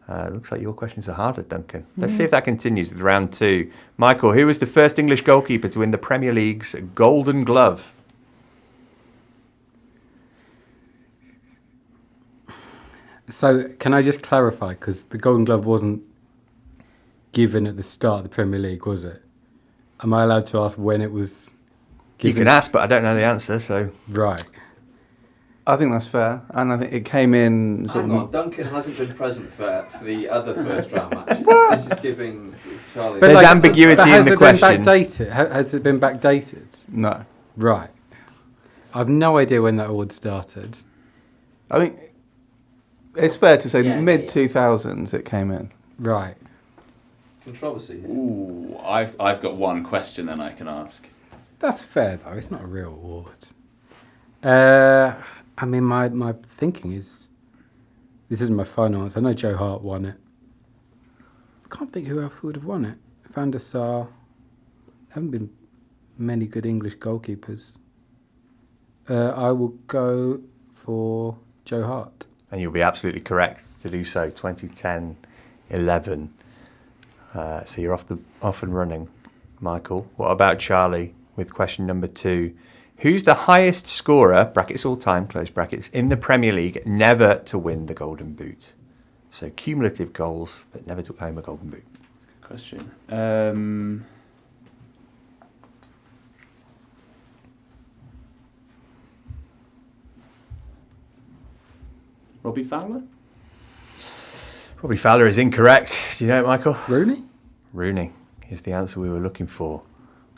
Looks like your questions are harder, Duncan. Let's see if that continues with round 2. Michael, who was the first English goalkeeper to win the Premier League's Golden Glove? So, can I just clarify? Because the Golden Glove wasn't given at the start of the Premier League, was it? Am I allowed to ask when it was given? You can ask, but I don't know the answer, so... Right. I think that's fair, and I think it came in. Hang on, Duncan hasn't been present for the other first round matches. This is giving Charlie. There's ambiguity in the question. Has it been backdated? No, Right. I've no idea when that award started. I think it's fair to say Yeah, mid 2000s it came in. Right. Controversy here. Ooh, I've got one question then I can ask. That's fair, though. It's not a real award. I mean, my thinking is, this isn't my final answer. I know Joe Hart won it. I can't think who else would have won it. Van der Sar. There haven't been many good English goalkeepers. I will go for Joe Hart. And you'll be absolutely correct to do so. 2010-11. So you're off and running, Michael. What about Charlie with question number 2? Who's the highest scorer, brackets all time, close brackets, in the Premier League, never to win the Golden Boot? So cumulative goals, but never took home a Golden Boot. That's a good question. Robbie Fowler? Robbie Fowler is incorrect. Do you know it, Michael? Rooney? Rooney is the answer we were looking for.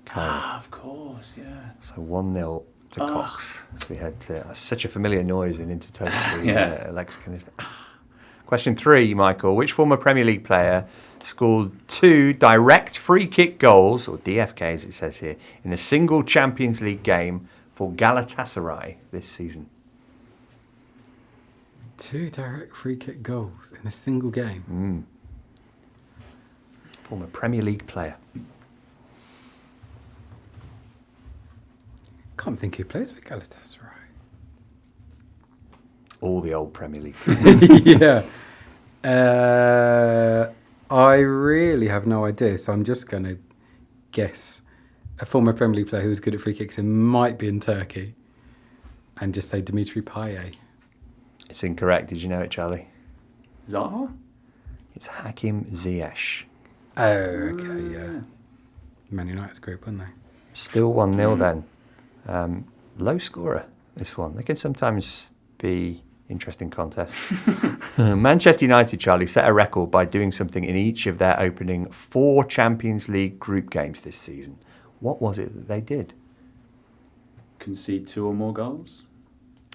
Okay. Of course, yeah. So 1-0 to Cox. So we had such a familiar noise in intertotal. Yeah. Lex Question 3, Michael. Which former Premier League player scored 2 direct free kick goals, or DFK as it says here, in a single Champions League game for Galatasaray this season? 2 direct free kick goals in a single game. Former Premier League player. Can't think who plays for Galatasaray. All the old Premier League. Yeah. I really have no idea, so I'm just going to guess a former Premier League player who was good at free kicks and might be in Turkey, and just say Dimitri Payet. It's incorrect. Did you know it, Charlie? Zaha? It's Hakim Ziyech. Oh, okay, yeah. Man United's group, weren't they? Still 1-0 then. Low scorer, this one. They can sometimes be interesting contests. Manchester United, Charlie, set a record by doing something in each of their opening 4 Champions League group games this season. What was it that they did? Concede 2 or more goals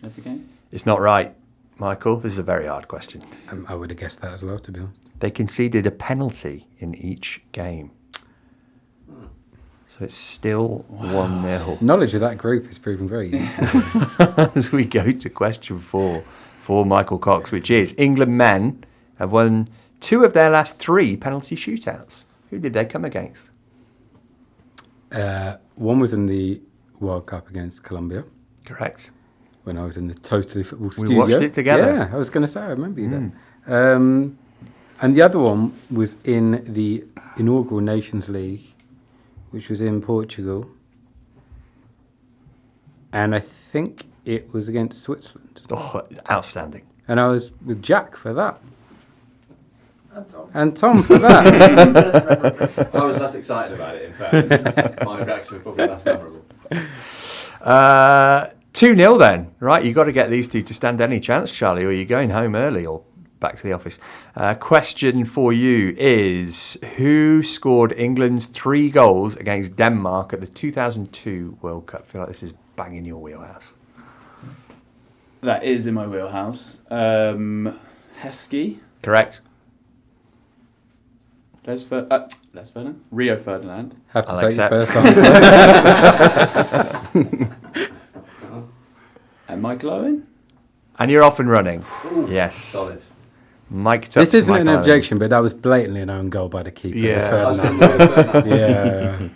every game? It's not right, Michael. This is a very hard question. I would have guessed that as well, to be honest. They conceded a penalty in each game. So it's still 1-0. Knowledge of that group is proving very useful. As we go to question 4 for Michael Cox, which is England men have won 2 of their last 3 penalty shootouts. Who did they come against? One was in the World Cup against Colombia, Correct. when I was in the Totally Football We studio. watched it together. Yeah, I was going to say, I remember you then. And the other one was in the inaugural Nations League, which was in Portugal. And I think it was against Switzerland. Oh, outstanding. And I was with Jack for that. And Tom for that. I was less excited about it, in fact. My reaction was probably less memorable. 2-0 then. Right, you've got to get these 2 to stand any chance, Charlie, or you're going home early or back to the office. Question for you is, who scored England's 3 goals against Denmark at the 2002 World Cup? I feel like this is banging your wheelhouse. That is in my wheelhouse. Heskey. Correct. Les Ferdinand. Rio Ferdinand. Have to I'll say your accept. first answer. And Michael Owen. And you're off and running. Yes. Solid. Mike. This isn't an Michael Owen. objection, but that was blatantly an own goal by the keeper. Yeah. The Ferdinand.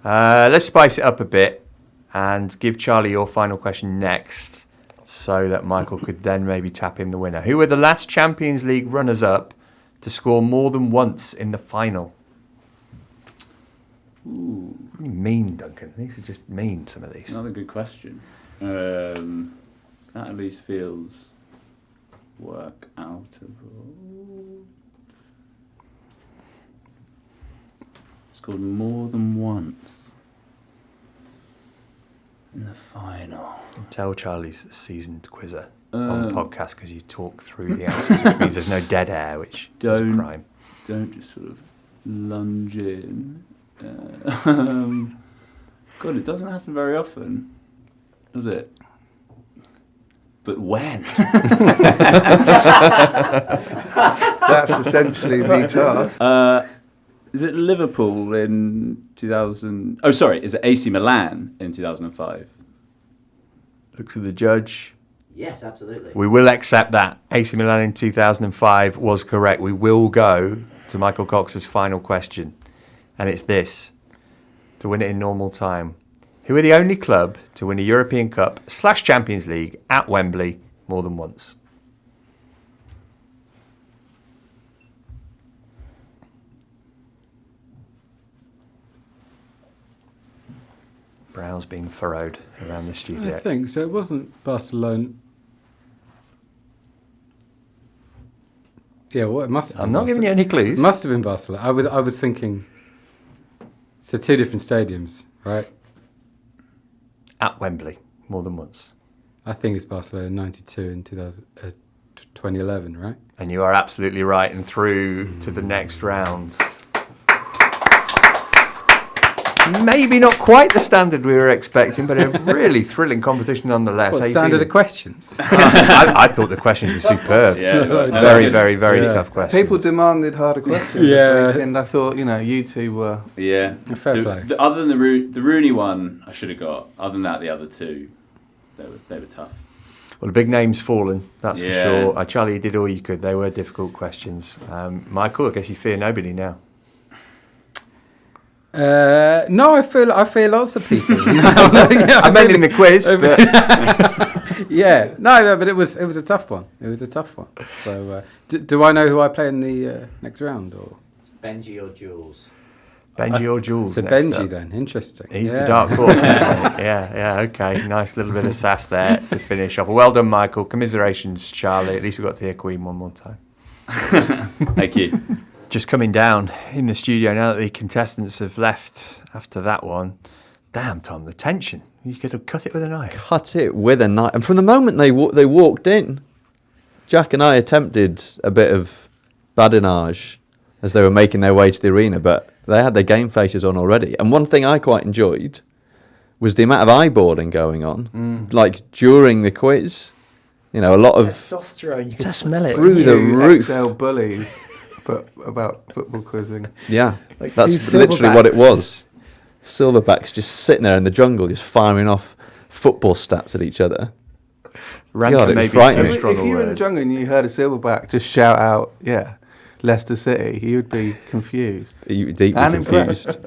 Yeah. Let's spice it up a bit and give Charlie your final question next, so that Michael could then maybe tap in the winner. Who were the last Champions League runners-up to score more than once in the final? Ooh, Mean, Duncan. These are just mean, some of these. another good question. That at least feels work out of. Scored more than once in the final. Tell Charlie's a seasoned quizzer on the podcast, because you talk through the answers, which means there's no dead air, which is a crime. Don't just sort of lunge in. God, it doesn't happen very often, does it? But when? That's essentially the task. Is it Liverpool in 2000? Oh, sorry. Is it AC Milan in 2005? Looks at the judge. Yes, absolutely. We will accept that. AC Milan in 2005 was correct. We will go to Michael Cox's final question. And it's this. To win it in normal time. Who are the only club to win a European Cup / Champions League at Wembley more than once? Brows being furrowed around the studio. I think so. It wasn't Barcelona. Yeah, well, it must have been. I'm not giving you any clues. It must have been Barcelona. I was thinking. So 2 different stadiums, right? At Wembley more than once. I think it's Barcelona 92 and 2011, right? And you are absolutely right, and through to the next round. Maybe not quite the standard we were expecting, but a really thrilling competition nonetheless. What How you standard feeling? of questions? I thought the questions were superb. Yeah, Very, very, very Yeah. tough questions. People demanded harder questions Yeah. this week, and I thought, you two were... Yeah. Fair play. Other than the Rooney one, I should have got. Other than that, the other two, they were tough. Well, the big name's fallen, that's Yeah. for sure. Charlie, you did all you could. They were difficult questions. Michael, I guess you fear nobody now. No, I feel lots of people. I meant in the quiz, but Yeah, no, but it was a tough one. It was a tough one. So, do I know who I play in the next round, or Benji or Jules? Benji or Jules? so next Benji up. then? Interesting. He's Yeah. the dark horse, isn't he? Yeah, okay. Nice little bit of sass there to finish off. Well done, Michael. Commiserations, Charlie. At least we got to hear Queen one more time. Thank you. Just coming down in the studio now that the contestants have left after that one. Damn, Tom, the tension. You could have cut it with a knife. Cut it with a knife. And from the moment they walked in, Jack and I attempted a bit of badinage as they were making their way to the arena, but they had their game faces on already. And one thing I quite enjoyed was the amount of eyeballing going on, like during the quiz. A lot of Testosterone, you can smell it. through the Two roof. XL bullies, but about football quizzing. Yeah, Like that's two literally what it silverbacks. was. Silverbacks just sitting there in the jungle, just firing off football stats at each other. Ranker God, it was maybe frightening. too If strong a you were in the word. jungle and you heard a silverback just shout out, Leicester City, you would be confused. Deeply And confused.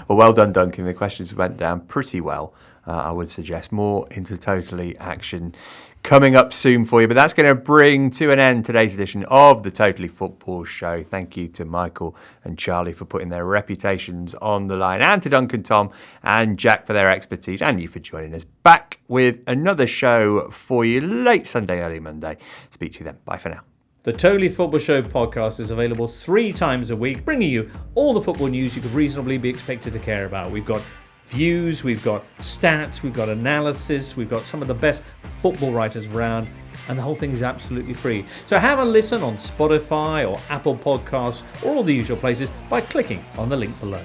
Well done, Duncan. The questions went down pretty well, I would suggest. More into Totally action coming up soon for you. But that's going to bring to an end today's edition of the Totally Football Show. Thank you to Michael and Charlie for putting their reputations on the line, and to Duncan, Tom and Jack for their expertise, and you for joining us. Back with another show for you late Sunday, early Monday. Speak to you then. Bye for now. The Totally Football Show podcast is available 3 times a week, bringing you all the football news you could reasonably be expected to care about. We've got views, we've got stats, we've got analysis, we've got some of the best football writers around, and the whole thing is absolutely free. So have a listen on Spotify or Apple Podcasts or all the usual places by clicking on the link below.